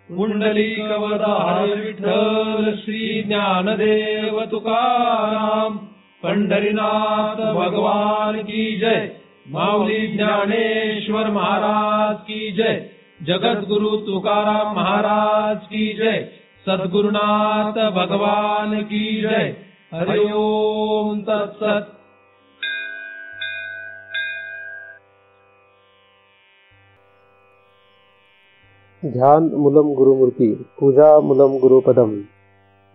पुंडलिकवरदार विठ्ठल श्री ज्ञानदेव तुकाराम, पंढरीनाथ भगवान की जय, माऊली ज्ञानेश्वर महाराज की जय, जगद्गुरु तुकाराम महाराज की जय, सद्गुरुनाथ भगवान की जय। हरि ओम तत्सत। ध्यान मूलम गुरुमूर्ती, पूजा मूलम गुरुपदम,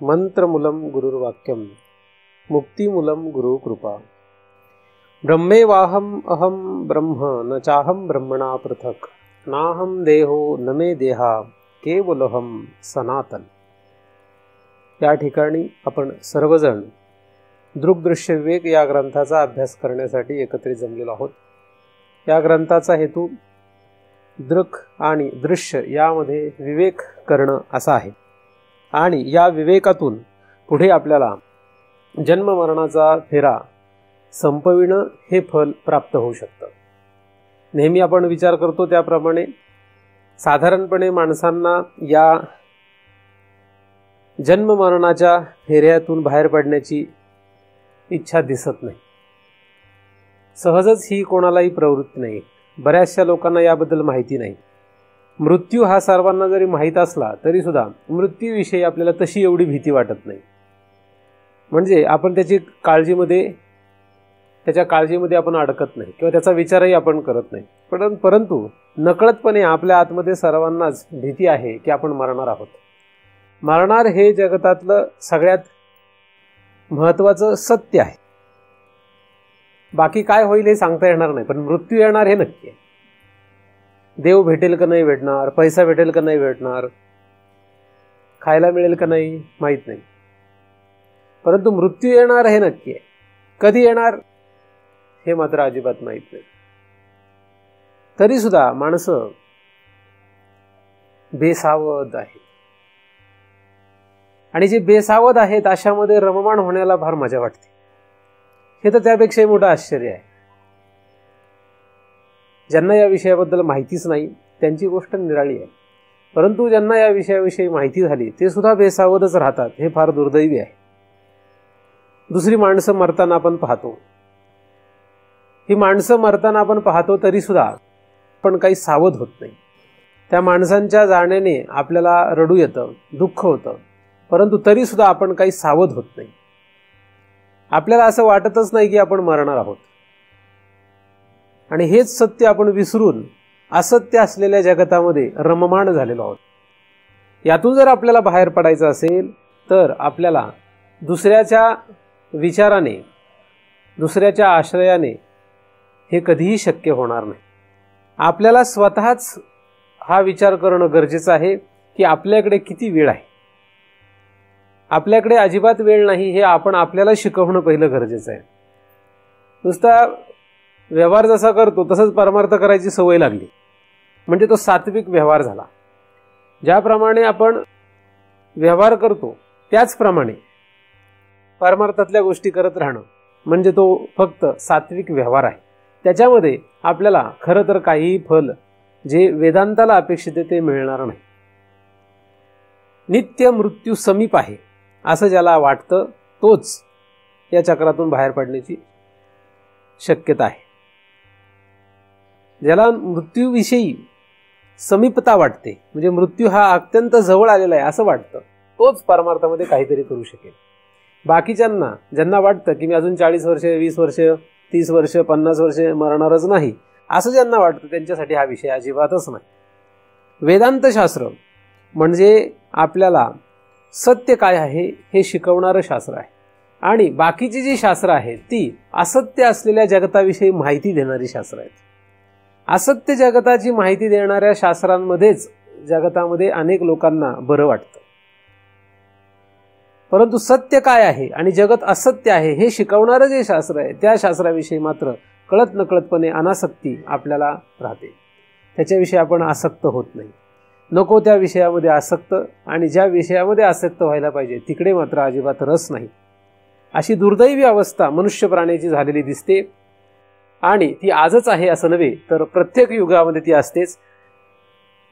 मंत्र मूलम गुरुर्वाक्यम, मुक्ती मूलम गुरु कृपा। ब्रह्मेवाहम अहम ब्रह्म न चाहम ब्रह्मणा पृथक, नाहम देहो न मे देहा केवलहम सनातन। या ठिकाणी आपण सर्वजण दृग्दृश्य विवेक या ग्रंथाचा अभ्यास करण्यासाठी एकत्रित जमलेलो आहोत। या ग्रंथाचा हेतू दृक आणि दृश्य यामध्ये विवेक करणं असा आहे, आणि या विवेकातून पुढे आपल्याला जन्म मरणाचा फेरा संपविणं हे फल प्राप्त होऊ शकतं। नेहमी आपण विचार करतो त्याप्रमाणे साधारणपणे माणसांना या जन्म मरणाच्या फेऱ्यातून बाहेर पडण्याची इच्छा दिसत नाही। सहजच ही कोणालाही प्रवृत्ती नाही। बऱ्याचशा लोकांना याबद्दल माहिती नाही। मृत्यू हा सर्वांना जरी माहीत असला तरी सुद्धा मृत्यूविषयी आपल्याला तशी एवढी भीती वाटत नाही। म्हणजे आपण त्याच्या काळजीमध्ये आपण अडकत नाही किंवा त्याचा विचारही आपण करत नाही। परंतु नकळतपणे आपल्या आतमध्ये सर्वांनाच भीती आहे की आपण मरणार आहोत। मरणार हे जगतातलं सगळ्यात महत्त्वाचं सत्य आहे। बाकी काय होईल हे सांगता येणार नाही, पण मृत्यू येणार हे नक्की आहे। देव भेटेल का नाही भेटणार, पैसा भेटेल का नाही भेटणार, खायला मिळेल का नाही माहीत नाही, परंतु मृत्यू येणार हे नक्की आहे। कधी येणार हे मात्र अजिबात माहीत नाही। तरी सुद्धा माणसं बेसावध आहेत, आणि जे बेसावध आहेत अशामध्ये रममाण होण्याला फार मजा वाटते। हे तर त्यापेक्षाही मोठं आश्चर्य आहे। ज्यांना या विषयाबद्दल माहितीच नाही त्यांची गोष्ट निराळी आहे, परंतु ज्यांना या विषयाविषयी माहिती झाली ते सुद्धा बेसावधच राहतात, हे फार दुर्दैवी आहे। दुसरी माणसं मरताना आपण पाहतो, ही माणसं मरताना आपण पाहतो तरी सुद्धा आपण काही सावध होत नाही। त्या माणसांच्या जाण्याने आपल्याला रडू येतं, दुःख होतं, परंतु तरी सुद्धा आपण काही सावध होत नाही। आपल्याला असं वाटतच नाही की आपण मरणार आहोत, आणि हेच सत्य आपण विसरून असत्य असलेल्या जगतामध्ये रममाण झालेलो आहोत। यातून जर आपल्याला बाहेर पडायचं असेल तर आपल्याला दुसऱ्याच्या विचाराने, दुसऱ्याच्या आश्रयाने हे कधीही शक्य होणार नाही। आपल्याला स्वतःच हा विचार करणं गरजेचं आहे की आपल्याकडे किती वेळ आहे। आपल्याकडे अजिबात वेळ नाही हे आपण आपल्याला शिकवणं पहिलं गरजेचं आहे। नुसता व्यवहार जसा करतो तसंच परमार्थ करायची सवय लागली म्हणजे तो सात्विक व्यवहार झाला। ज्याप्रमाणे आपण व्यवहार करतो त्याचप्रमाणे परमार्थातल्या गोष्टी करत राहणं म्हणजे तो फक्त सात्विक व्यवहार आहे। त्याच्यामध्ये आपल्याला खरं तर काही फल जे वेदांताला अपेक्षित आहे ते मिळणार नाही। नित्य मृत्यू समीप आहे असं ज्याला वाटतं तोच या चक्रातून बाहेर पडण्याची शक्यता आहे। ज्याला मृत्यूविषयी समीपता वाटते, म्हणजे मृत्यू हा अत्यंत जवळ आलेला आहे असं वाटतं, तोच परमार्थामध्ये काहीतरी करू शकेल। बाकीच्यांना ज्यांना वाटतं की मी अजून 40 वर्ष 20 वर्ष 30 वर्ष 50 वर्ष मरणारच नाही असं ज्यांना वाटतं त्यांच्यासाठी हा विषय अजिबातच नाही। वेदांत शास्त्र म्हणजे आपल्याला सत्य काय आहे हे शिकवणारं शास्त्र आहे, आणि बाकीची जी शास्त्र आहेत ती असत्य असलेल्या जगताविषयी माहिती देणारी शास्त्र आहेत। असत्य जगताची माहिती देणाऱ्या शास्त्रांमध्येच जगतामध्ये अनेक लोकांना बरं वाटतं, परंतु सत्य काय आहे आणि जगत असत्य आहे हे शिकवणारं जे शास्त्र आहे त्या शास्त्राविषयी मात्र कळत नकळतपणे अनासक्ती आपल्याला राहते। त्याच्याविषयी आपण आसक्त होत नाही। नको त्या विषयामध्ये आसक्त, आणि ज्या विषयामध्ये आसक्त व्हायला पाहिजे तिकडे मात्र अजिबात रस नाही। अशी दुर्दैवी अवस्था मनुष्य प्राण्याची झालेली दिसते, आणि ती आजच आहे असं नव्हे तर प्रत्येक युगामध्ये ती असतेच।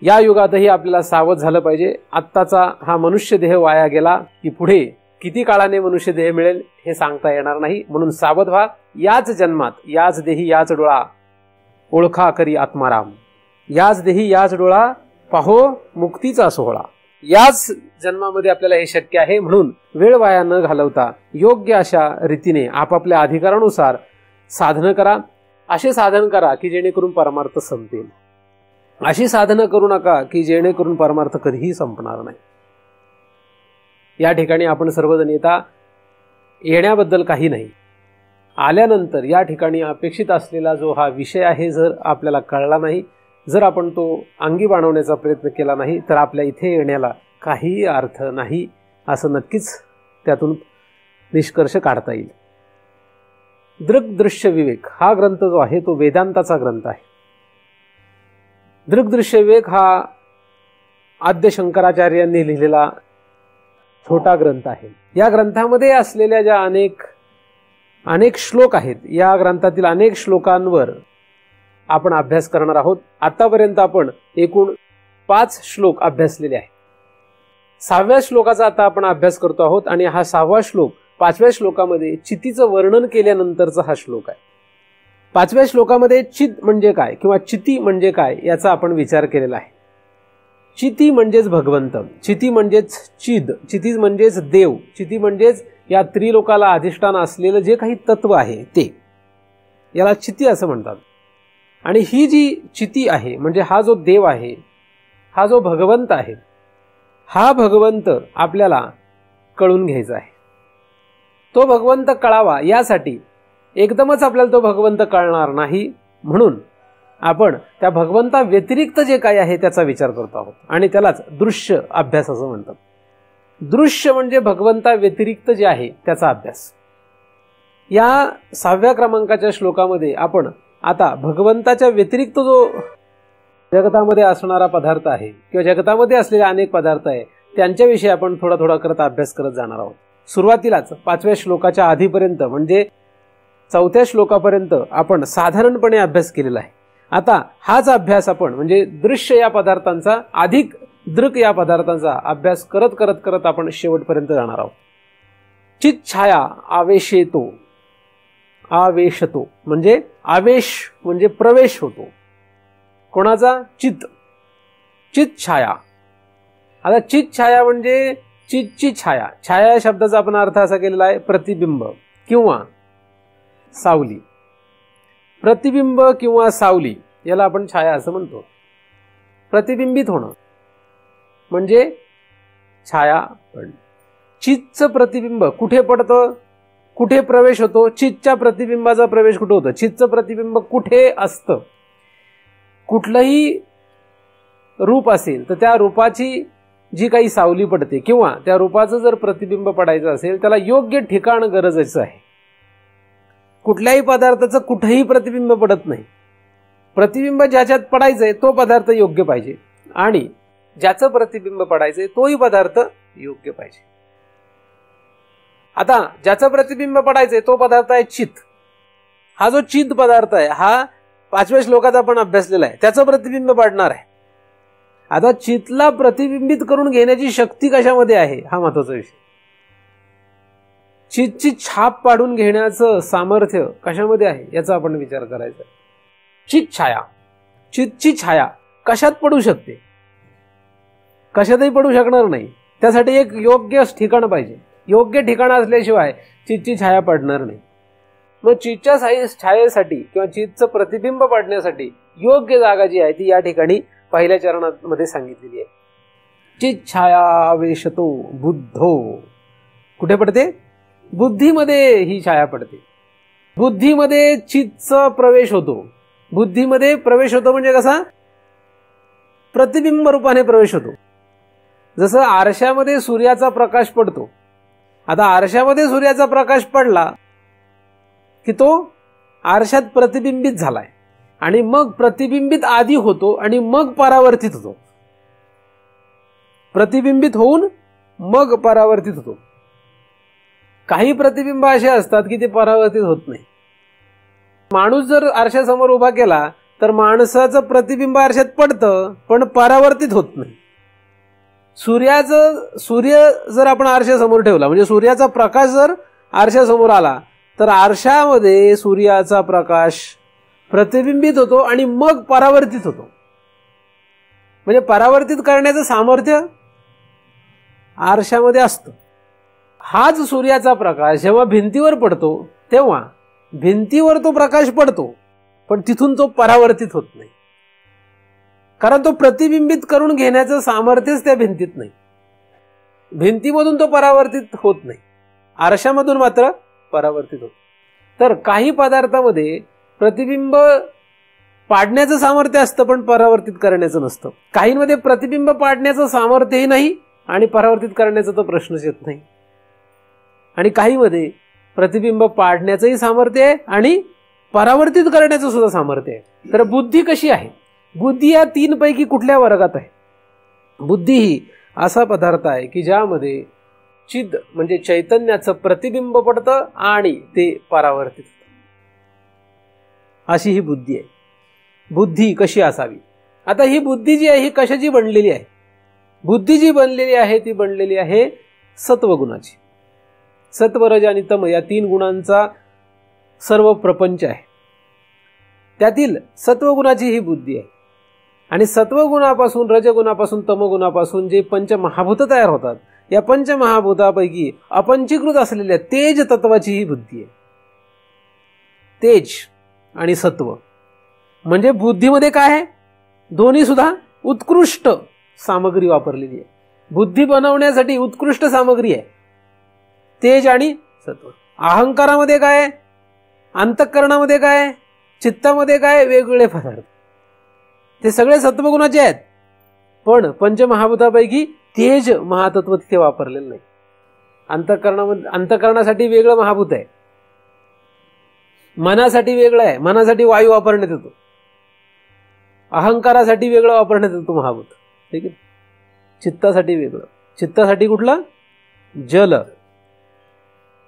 या युगातही आपल्याला सावध झालं पाहिजे. आत्ताचा हा मनुष्य देह वाया गेला की पुढे किती काळाने मनुष्य देह मिळेल हे सांगता येणार नाही. म्हणून सावध व्हा. याच जन्मात याच देही याच डोळा ओळखा करी आत्माराम. याच देही याच डोळा पाहो मुक्तीचा सोहळा. याच जन्मामध्ये आपल्याला हे शक्य आहे. म्हणून वेळ वाया न घालवता योग्य अशा रीतीने आपापल्या अधिकारानुसार साधनं करा. असे साधन करा की जेणेकरून परमार्थ संपेल. अशी साधनं करू नका की जेणेकरून परमार्थ कधीही संपणार नाही. या ठिकाणी आपण सर्वजण येण्याबद्दल काही नाही. आल्यानंतर या ठिकाणी अपेक्षित असलेला जो हा विषय आहे जर आपल्याला कळला नाही, जर आपण तो अंगी बाणवण्याचा प्रयत्न केला नाही तर आपल्या इथे येण्याला काहीही अर्थ नाही असं नक्कीच त्यातून निष्कर्ष काढता येईल. दृक्दृश्य विवेक हा ग्रंथ जो आहे तो वेदांताचा ग्रंथ आहे. दृक्दृश्य विवेक हा आद्य शंकराचार्यांनी लिहिलेला छोटा ग्रंथ आहे. या ग्रंथामध्ये असलेल्या ज्या अनेक श्लोक आहेत, या ग्रंथातील अनेक श्लोकांवर आपण अभ्यास करणार आहोत. आतापर्यंत आपण एकूण 5 श्लोक अभ्यासलेले आहेत. 6व्या श्लोकाचा आता आपण अभ्यास करतो आहोत आणि हा 6वा श्लोक 5व्या श्लोकामध्ये चितीचं वर्णन केल्यानंतरचा हा श्लोक आहे. 5व्या श्लोकामध्ये चित म्हणजे काय किंवा चिती म्हणजे काय याचा आपण विचार केलेला आहे. चिती म्हणजेच भगवंत, चिती म्हणजेच चिद, चिती म्हणजेच देव, चिती म्हणजेच या त्रिलोकाला अधिष्ठान असलेलं जे काही तत्व आहे ते, याला चिती असं म्हणतात. आणि ही जी चिती आहे म्हणजे हा जो देव आहे, हा जो भगवंत आहे, हा भगवंत आपल्याला कळून घ्यायचा आहे. तो भगवंत कळावा यासाठी एकदमच आपल्याला तो भगवंत कळणार नाही. म्हणून आपण त्या भगवंता व्यतिरिक्त जे काही आहे त्याचा विचार करतो आहोत आणि त्यालाच दृश्य अभ्यास असं म्हणतात. दृश्य म्हणजे भगवंता व्यतिरिक्त जे आहे त्याचा अभ्यास. या 6व्या क्रमांकाच्या श्लोकामध्ये आपण आता भगवंताच्या व्यतिरिक्त जो जगतामध्ये असणारा पदार्थ आहे किंवा जगतामध्ये असलेले अनेक पदार्थ आहे त्यांच्याविषयी आपण थोडा थोडा करत अभ्यास करत जाणार आहोत. सुरुवातीलाच 5व्या श्लोकाच्या आधीपर्यंत म्हणजे 4थ्या श्लोकापर्यंत आपण साधारणपणे अभ्यास केलेला आहे. आता हाच अभ्यास आपण म्हणजे दृश्य या पदार्थांचा अधिक दृक या पदार्थांचा अभ्यास करत करत करत आपण शेवटपर्यंत जाणार आहोत. चित छाया आवेशेतो, आवेशतो म्हणजे आवेश म्हणजे प्रवेश होतो. कोणाचा? चित. चित छाया. आता चित छाया म्हणजे चितची छाया. छाया या शब्दाचा आपण अर्थ असा केलेला आहे प्रतिबिंब किंवा सावली. प्रतिबिंब किंवा सावली याला आपण छाया असं म्हणतो. प्रतिबिंबित होणं म्हणजे छाया पडणं. चितचं प्रतिबिंब कुठे पडतं, कुठे प्रवेश होतो? चितच्या प्रतिबिंबाचा प्रवेश कुठे होतो? चितचं प्रतिबिंब कुठे असतं? कुठलंही रूप असेल तर त्या रूपाची जी काही सावली पडते किंवा त्या रूपाचं जर प्रतिबिंब पडायचं असेल त्याला योग्य ठिकाण गरजेचं आहे. कुठल्याही पदार्थाचं कुठेही प्रतिबिंब पडत नाही. प्रतिबिंब ज्याच्यात पडायचंय तो पदार्थ योग्य पाहिजे आणि ज्याचं प्रतिबिंब पडायचंय तोही पदार्थ योग्य पाहिजे. आता ज्याचं प्रतिबिंब पडायचंय तो पदार्थ आहे चित. हा जो चित पदार्थ आहे हा 5व्या श्लोकात आपण अभ्यासलेला आहे. त्याचं प्रतिबिंब पडणार आहे. आता चितला प्रतिबिंबित करून घेण्याची शक्ती कशामध्ये आहे हा महत्वाचा विषय. चितची छाप पाडून घेण्याचं सामर्थ्य कशामध्ये आहे याचा आपण विचार करायचा. चित छाया, चितची छाया कशात पडू शकते? कशातही पडू शकणार नाही. त्यासाठी एक योग्य ठिकाण पाहिजे. योग्य ठिकाण असल्याशिवाय चितची छाया पडणार नाही. मग चितच्या छायेसाठी किंवा चितचं प्रतिबिंब पडण्यासाठी योग्य जागा जी आहे ती या ठिकाणी पहिल्या चरणामध्ये सांगितलेली आहे. चित छाया आवेशतो बुद्धो. कुठे पडते? बुद्धीमध्ये ही छाया पडते. बुद्धीमध्ये चितचा प्रवेश होतो. बुद्धीमध्ये प्रवेश होतो म्हणजे कसा? प्रतिबिंब रूपाने प्रवेश होतो. जसं आरशामध्ये सूर्याचा प्रकाश पडतो. आता आरशामध्ये सूर्याचा प्रकाश पडला की तो आरशात प्रतिबिंबित झालाय आणि मग प्रतिबिंबित आधी होतो आणि मग परावर्तित होतो. प्रतिबिंबित होऊन मग परावर्तित होतो. काही प्रतिबिंब असे असतात की ते परावर्तित होत नाही. माणूस जर आरशासमोर उभा केला तर माणसाचं प्रतिबिंब आरशात पडतं पण परावर्तित होत नाही. सूर्य जर आपण आरशासमोर ठेवला, म्हणजे सूर्याचा प्रकाश जर आरशासमोर आला, तर आरशामध्ये सूर्याचा प्रकाश प्रतिबिंबित होतो आणि मग परावर्तित होतो. म्हणजे परावर्तित करण्याचं सामर्थ्य आरशामध्ये असतं. हाच सूर्याचा प्रकाश जेव्हा भिंतीवर पडतो तेव्हा भिंतीवर तो प्रकाश पडतो, पण तिथून तो परावर्तित होत नाही, कारण तो प्रतिबिंबित करून घेण्याचं सामर्थ्यच त्या भिंतीत नाही. भिंतीमधून तो परावर्तित होत नाही, आरशामधून मात्र परावर्तित होतो. तर काही पदार्थामध्ये प्रतिबिंब पाडण्याचं सामर्थ्य असतं पण परावर्तित करण्याचं नसतं. काहींमध्ये प्रतिबिंब पाडण्याचं सामर्थ्यही नाही आणि परावर्तित करण्याचा तर प्रश्नच येत नाही. आणि काहींमध्ये प्रतिबिंब पाडण्याचंही सामर्थ्य आहे आणि परावर्तित करण्याचं सुद्धा सामर्थ्य आहे. तर बुद्धी कशी आहे? बुद्धी या 3 पैकी कुठल्या वर्गात आहे? बुद्धी ही असा पदार्थ आहे की ज्यामध्ये चिद म्हणजे चैतन्याचं प्रतिबिंब पडतं आणि ते परावर्तित होतं. अशी ही बुद्धी आहे. बुद्धी कशी असावी? आता ही बुद्धी जी आहे ही कशाची बनलेली आहे? बुद्धी जी बनलेली आहे ती बनलेली आहे सत्वगुणाची. सत्व, रज आणि तम या 3 गुणांचा सर्व प्रपंच आहे. त्यातील सत्वगुणाची ही बुद्धी आहे. आणि सत्वगुणापासून, रजगुणापासून, तमगुणापासून जे पंचमहाभूत तयार होतात, या पंचमहाभूतापैकी अपंचीकृत असलेल्या तेज तत्वाची ही बुद्धी आहे. तेज आणि सत्व म्हणजे बुद्धीमध्ये काय आहे? दोन्ही सुद्धा उत्कृष्ट सामग्री वापरलेली आहे. बुद्धी बनवण्यासाठी उत्कृष्ट सामग्री आहे तेज आणि सत्व. अहंकारामध्ये काय आहे? अंतःकरणामध्ये काय आहे? चित्तामध्ये काय? वेगवेगळे पदार्थ, ते सगळे सत्वगुणाचे आहेत. पण पंचमहाभूतापैकी तेज महातत्व तिथे वापरलेलं नाही. अंतःकरणासाठी वेगळं महाभूत आहे, मनासाठी वेगळं आहे, मनासाठी वायू वापरण्यात येतो, अहंकारासाठी वेगळं वापरण्यात येतो महाभूत. ठीक आहे. चित्तासाठी वेगळं. चित्तासाठी कुठलं? जल.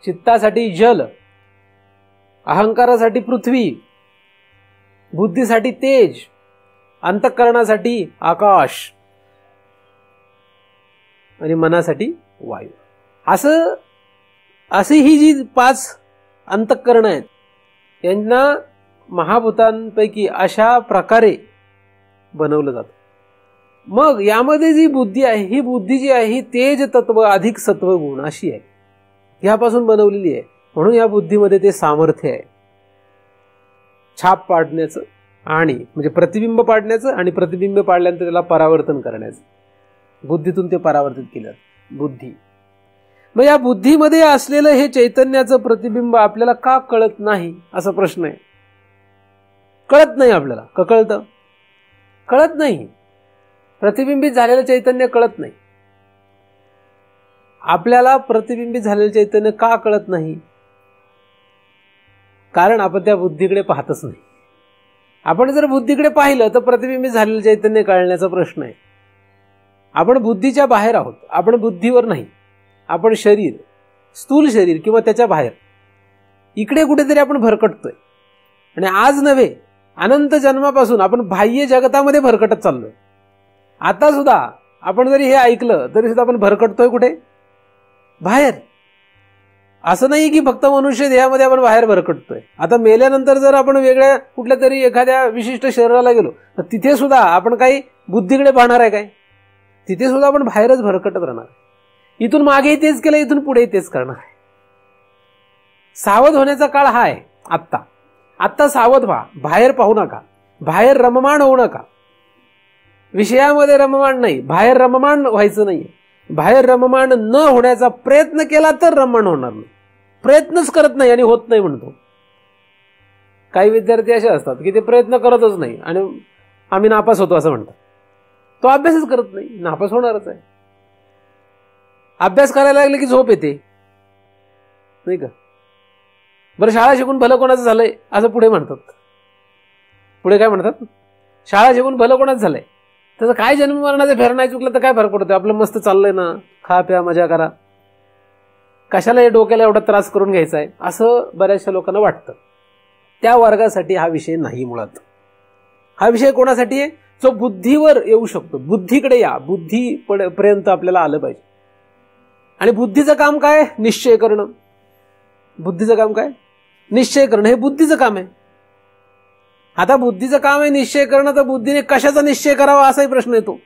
चित्तासाठी जल, अहंकारासाठी पृथ्वी, बुद्धीसाठी तेज, अंतःकरणासाठी आकाश आणि मनासाठी वायू. अशी ही जी 5 अंतःकरण आहेत यांना महाभूतांपैकी अशा प्रकारे बनवलं जातं. मग यामध्ये जी बुद्धी आहे ही बुद्धी जी आहे ही तेज तत्व अधिक सत्वगुण अशी आहे, ह्यापासून बनवलेली आहे. म्हणून या बुद्धीमध्ये ते सामर्थ्य आहे छाप पाडण्याचं आणि म्हणजे प्रतिबिंब पाडण्याचं आणि प्रतिबिंब पाडल्यानंतर त्याला परावर्तन करण्याचं. बुद्धीतून ते परावर्तित केलं बुद्धी. मग या बुद्धीमध्ये असलेलं हे चैतन्याचं प्रतिबिंब आपल्याला का कळत नाही असा प्रश्न आहे. कळत नाही आपल्याला. का कळतं? कळत नाही. प्रतिबिंबित झालेलं चैतन्य कळत नाही. आपल्याला प्रतिबिंबित झालेलं चैतन्य का कळत नाही? कारण आपण त्या बुद्धीकडे पाहतच नाही. आपण जर बुद्धीकडे पाहिलं तर प्रतिबिंबित झालेलं चैतन्य कळण्याचा प्रश्न आहे. आपण बुद्धीच्या बाहेर आहोत, आपण बुद्धीवर नाही. आपण शरीर, स्थूल शरीर किंवा त्याच्या बाहेर इकडे कुठेतरी आपण भरकटतोय. आणि आज नव्हे, अनंत जन्मापासून आपण बाह्य जगतामध्ये भरकटत चाललोय. आता सुद्धा आपण जरी हे ऐकलं तरी सुद्धा आपण भरकटतोय कुठे? बाहेर. असं नाही की फक्त मनुष्य देहामध्ये आपण बाहेर भरकटतोय. आता मेल्यानंतर जर आपण वेगळ्या कुठल्या तरी एखाद्या विशिष्ट शरीराला गेलो तर तिथे सुद्धा आपण काही बुद्धीकडे पाहणार आहे काय? तिथे सुद्धा आपण बाहेरच भरकटत राहणार. इथून मागेही तेच केलं, इथून पुढेही तेच करणार आहे. सावध होण्याचा काळ हा आहे आत्ता. आत्ता सावध व्हा. बाहेर पाहू नका, बाहेर रममाण होऊ नका. विषयामध्ये रममाण नाही, बाहेर रममाण व्हायचं नाही. बाहेर रममाण न होण्याचा प्रयत्न केला तर रममाण होणार नाही. प्रयत्नच करत नाही आणि होत नाही म्हणतो. काही विद्यार्थी असे असतात की ते प्रयत्न करतच नाही आणि आम्ही नापास होतो असं म्हणतात. तो अभ्यासच करत नाही, नापास होणारच आहे. अभ्यास करायला लागले की झोप येते, नाही का? बरं, शाळा शिकून भलं कोणाचं झालंय असं पुढे म्हणतात. पुढे काय म्हणतात? शाळा शिकून भलं कोणाचं झालंय. त्याचं काय जन्म मरणाचं फेर नाही चुकलं तर काय फरक पडतोय? आपलं मस्त चाललंय ना, खा प्या मजा करा, कशाला हे डोक्याला एवढा त्रास करून घ्यायचा आहे असं बऱ्याचशा लोकांना वाटतं. त्या वर्गासाठी हा विषय नाही मुळात. हा विषय कोणासाठी आहे? जो बुद्धीवर येऊ शकतो. बुद्धीकडे या, बुद्धी पर्यंत आपल्याला आलं पाहिजे. आणि बुद्धीचं काम काय? निश्चय करणं. बुद्धीचं काम काय? निश्चय करणं. हे बुद्धीचं काम आहे. आता बुद्धीचं काम आहे निश्चय करणं, तर बुद्धीने कशाचा निश्चय करावा असाही प्रश्न येतो.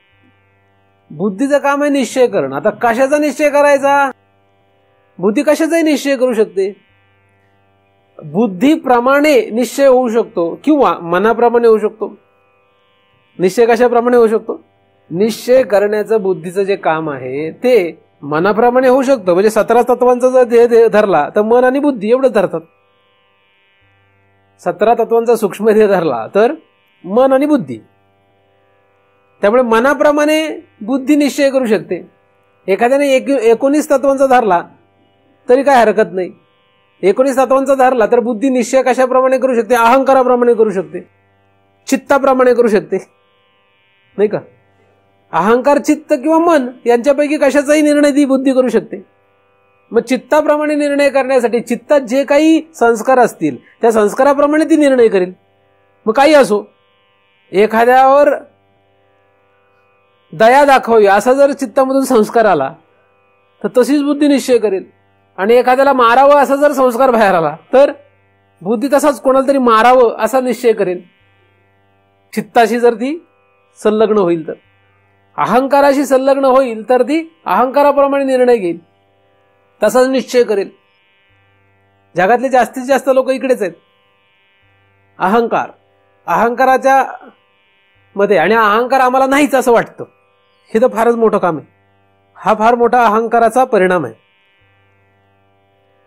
बुद्धीचं काम आहे निश्चय करणं. आता कशाचा निश्चय करायचा? बुद्धी कशाचाही निश्चय करू शकते. बुद्धीप्रमाणे निश्चय होऊ शकतो किंवा मनाप्रमाणे होऊ शकतो. निश्चय कशाप्रमाणे होऊ शकतो? निश्चय करण्याचं बुद्धीचं जे काम आहे ते मनाप्रमाणे होऊ शकतं. म्हणजे 17 तत्वांचा जर देह धरला तर मन आणि बुद्धी एवढंच धरतात. 17 तत्वांचा सूक्ष्म देह धरला तर मन आणि बुद्धी. त्यामुळे मनाप्रमाणे बुद्धी निश्चय करू शकते. एखाद्याने 19 तत्वांचा धरला तरी काय हरकत नाही. 19 तत्वांचा धरला तर बुद्धी निश्चय कशाप्रमाणे करू शकते? अहंकाराप्रमाणे करू शकते, चित्ताप्रमाणे करू शकते, नाही का? अहंकार, चित्त किंवा मन यांच्यापैकी कशाचाही निर्णय ती बुद्धी करू शकते. मग चित्ताप्रमाणे निर्णय करण्यासाठी चित्तात जे काही संस्कार असतील त्या संस्काराप्रमाणे ती निर्णय करेल. मग काही असो, एखाद्यावर दया दाखवावी असा जर चित्तामधून संस्कार आला तर तशीच बुद्धी निश्चय करेल. आणि एखाद्याला मारावं असा जर संस्कार बाहेर आला तर बुद्धी तसाच कोणाला तरी मारावं असा निश्चय करेल. चित्ताशी जर ती संलग्न होईल तर, अहंकाराशी संलग्न होईल तर ती अहंकाराप्रमाणे निर्णय घेईल, तसाच निश्चय करेल. जगातले जास्तीत जास्त लोक इकडेच आहेत. अहंकाराच्या मध्ये. आणि अहंकार आम्हाला नाहीच असं वाटतं. हे तर फारच मोठं काम आहे. हा फार मोठा अहंकाराचा परिणाम आहे.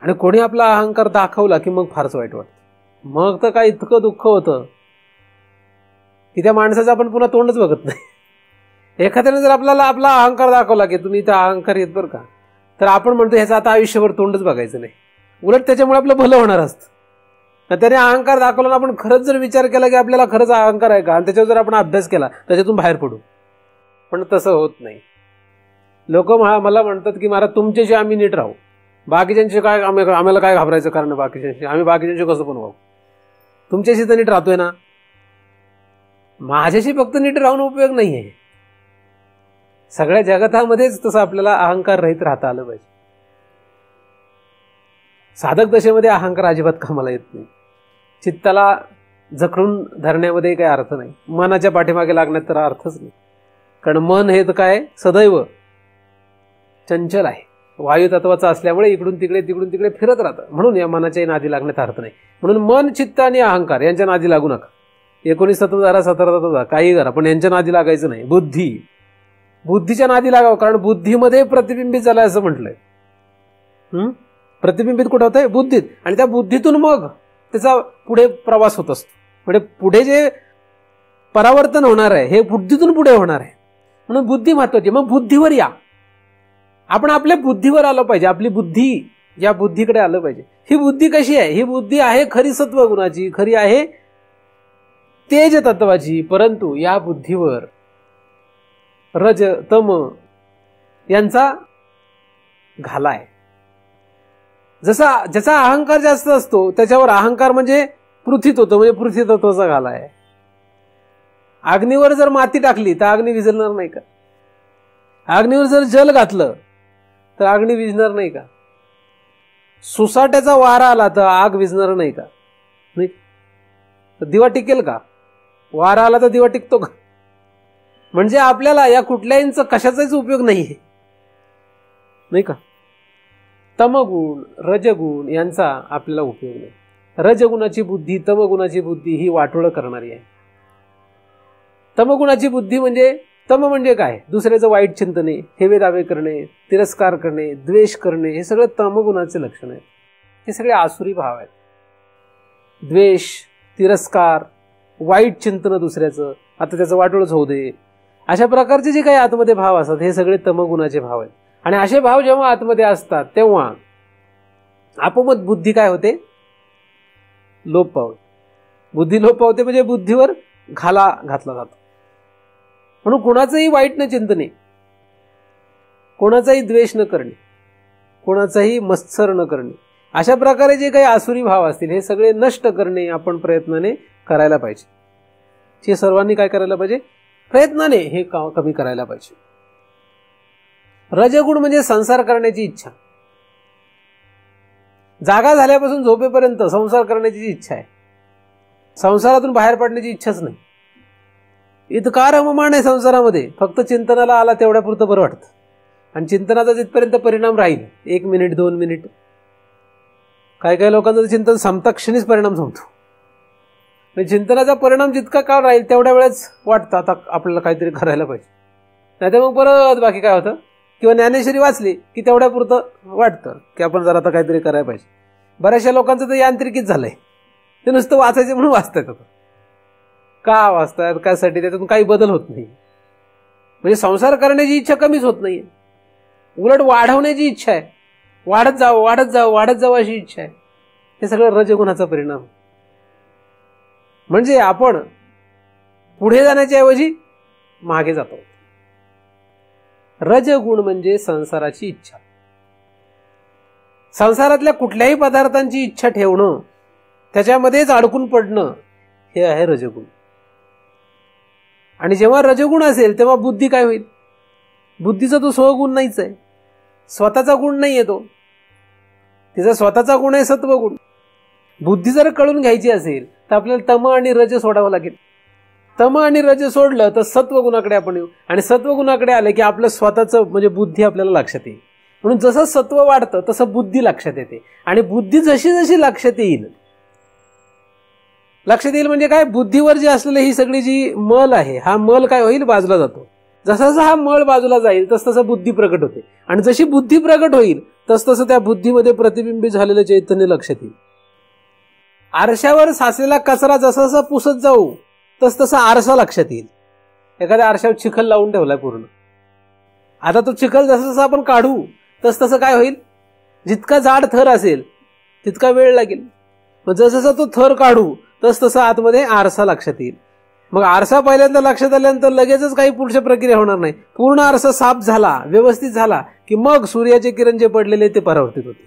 आणि कोणी आपला अहंकार दाखवला की मग फारच वाईट वाटतं. मग तर काय इतकं दुःख होतं की त्या माणसाचं आपण पुन्हा तोंडच बघत नाही. एखाद्याने जर आपल्याला आपला अहंकार दाखवला की तुम्ही इथं अहंकार येत बरं का, तर आपण म्हणतो ह्याचं आता आयुष्यभर तोंडच बघायचं नाही. उलट त्याच्यामुळे आपलं भलं होणार असतं. त्याने अहंकार दाखवला, आपण खरंच जर विचार केला की आपल्याला खरंच अहंकार आहे का, आणि त्याच्यावर जर आपण अभ्यास केला त्याच्यातून बाहेर पडू. पण तसं होत नाही. लोक मला म्हणतात की महाराज तुमच्याशी आम्ही नीट राहू, बाकीच्यांशी काय, आम्हाला काय घाबरायचं कारण बाकीच्यांशी, आम्ही बाकीच्यांशी कसं पण वाहू. तुमच्याशी तर नीट राहतोय ना, माझ्याशी फक्त नीट राहून उपयोग नाहीये. सगळ्या जगतामध्येच तसं आपल्याला अहंकार रहित राहता आलं पाहिजे. साधक दशेमध्ये अहंकार अजिबात कामाला येत नाही. चित्ताला जखडून धरण्यामध्ये काही अर्थ नाही. मनाच्या पाठीमागे लागण्यात तर अर्थच नाही. कारण मन हे तर काय सदैव चंचल आहे, वायू तत्वाचं असल्यामुळे इकडून तिकडे फिरत राहतं. म्हणून या मनाच्या नादी लागण्यात अर्थ नाही. म्हणून मन, चित्त आणि अहंकार यांच्या नादी लागू नका. 19 तत्व धरा, 17 तत्व धरा, काही करा, पण यांच्या नादी लागायचं नाही. बुद्धीच्या नादी लागावं. कारण बुद्धीमध्ये प्रतिबिंबित झालंय असं म्हटलंय. प्रतिबिंबित कुठं होतंय? बुद्धीत. आणि त्या बुद्धीतून मग त्याचा पुढे प्रवास होत असतो. म्हणजे पुढे जे परावर्तन होणार आहे हे बुद्धीतून पुढे होणार आहे. म्हणून बुद्धी महत्वाची. मग बुद्धीवर या. आपण आपल्या बुद्धीवर आलं पाहिजे. आपली बुद्धी, या बुद्धीकडे आलं पाहिजे. ही बुद्धी कशी आहे? ही बुद्धी आहे खरी सत्वगुणाची, खरी आहे तेज तत्वाची. परंतु या बुद्धीवर रज, तम यांचा घाला आहे. ज्याचा अहंकार जास्त असतो त्याच्यावर अहंकार म्हणजे पृथ्वीत होतो, म्हणजे पृथ्वी तत्वाचा घाला आहे. अग्नीवर जर माती टाकली तर अग्नी विझणार नाही का? अग्नीवर जर जल घातलं तर अग्नी विझणार नाही का? सुसाट्याचा वारा आला तर आग विझणार नाही का? नाही. दिवा टिकेल का? वारा आला तर दिवा टिकतो का? म्हणजे आपल्याला या कुठल्याच कशाचाच उपयोग नाहीये, नाही का? तमगुण, रजगुण यांचा आपल्याला उपयोग नाही. रजगुणाची बुद्धी, तमगुणाची बुद्धी ही वाटोळं करणारी आहे. तमगुणाची बुद्धी म्हणजे, तम म्हणजे काय? दुसऱ्याचं वाईट चिंतने, हेवे दावे करणे, तिरस्कार करणे, द्वेष करणे, हे सगळं तमगुणाचे लक्षण आहेत. हे सगळे आसुरी भाव आहेत. द्वेष, तिरस्कार, वाईट चिंतन दुसऱ्याचं, आता त्याचं वाटोळच होऊ दे, अशा प्रकारचे जे काही आतमध्ये भाव असतात हे सगळे तमगुणाचे भाव आहेत. आणि असे भाव जेव्हा आतमध्ये असतात तेव्हा आपोआप बुद्धी काय होते? लोप पावते. बुद्धी लोप पावते म्हणजे बुद्धीवर घाला घातला जातो. म्हणून कोणाचंही वाईट न चिंतने, कोणाचाही द्वेष न करणे, कोणाचाही मत्सर न करणे, अशा प्रकारे जे काही आसुरी भाव असतील हे सगळे नष्ट करणे आपण प्रयत्नाने करायला पाहिजे. हे सर्वांनी काय करायला पाहिजे, प्रयत्नाने हे कमी करायला पाहिजे. रजगुण म्हणजे संसार करण्याची इच्छा. जागा झाल्यापासून झोपेपर्यंत संसार करण्याची इच्छा आहे, संसारातून बाहेर पडण्याची इच्छाच नाही. इतका रममाण आहे संसारामध्ये, फक्त चिंतनाला आला तेवढ्या पुरतं बरं वाटतं. आणि चिंतनाचा जिथपर्यंत परिणाम राहील, 1 मिनिट 2 मिनिट, काही काही लोकांचं चिंतन संपता क्षणीच परिणाम संपतो. चिंतनाचा परिणाम जितका काळ राहील तेवढ्या वेळेस वाटतं आता आपल्याला काहीतरी करायला पाहिजे, नाहीतर मग परत बाकी काय होतं. किंवा ज्ञानेश्वरी वाचली की तेवढ्या पुरतं वाटतं की आपण जरा आता काहीतरी करायला पाहिजे. बऱ्याचशा लोकांचं तर यांत्रिकीच झालंय, ते नुसतं वाचायचं म्हणून वाचतायत. आता का वाचतायत, कायसाठी, त्याच्यातून काही बदल होत नाही. म्हणजे संसार करण्याची इच्छा कमीच होत नाहीये, उलट वाढवण्याची इच्छा आहे. वाढत जावं वाढत जावं वाढत जावं अशी इच्छा आहे. हे सगळं रजगुणाचा परिणाम. म्हणजे आपण पुढे जाण्याच्या ऐवजी मागे जातो. रजगुण म्हणजे संसाराची इच्छा. संसारातल्या कुठल्याही पदार्थांची इच्छा ठेवणं, त्याच्यामध्येच अडकून पडणं, हे आहे रजगुण. आणि जेव्हा रजगुण असेल तेव्हा बुद्धी काय होईल, बुद्धीचा तो स्वगुण नाहीच आहे, स्वतःचा गुण नाहीये तो, तिचा स्वतःचा गुण आहे सत्वगुण. बुद्धी जर कळून घ्यायची असेल तर आपल्याला तम आणि रज सोडावं लागेल. तम आणि रज सोडलं तर सत्वगुणाकडे आपण येऊ, आणि सत्वगुणाकडे आले की आपलं स्वतःचं म्हणजे बुद्धी आपल्याला लक्षात येईल. म्हणून जसं सत्व वाढतं तसं बुद्धी लक्षात येते, आणि बुद्धी जशी जशी लक्षात येईल म्हणजे काय, बुद्धीवर जी असलेली ही सगळी जी मल आहे, हा मल काय होईल, बाजूला जातो. जसा जसा हा मळ बाजूला जाईल तस तसं बुद्धी प्रकट होते, आणि जशी बुद्धी प्रकट होईल तस तसं त्या बुद्धीमध्ये प्रतिबिंबित झालेलं चैतन्य लक्षात येईल. आरशावर साचलेला कचरा जसा जसा पुसत जाऊ तस तसा आरसा लक्षात येईल. एखाद्या आरशावर चिखल लावून ठेवलाय पूर्ण, आता तो चिखल जसा जसा आपण काढू तस तसं काय होईल, जितका जाड थर असेल तितका वेळ लागेल. मग जसा जसा तो थर काढू तस तसा आतमध्ये आरसा लक्षात येईल. मग आरसा पहिल्यांदा लक्षात आल्यानंतर लगेचच काही पुढच्या प्रक्रिया होणार नाही. पूर्ण आरसा साफ झाला, व्यवस्थित झाला की मग सूर्याचे किरण जे पडलेले ते परावर्तित होते.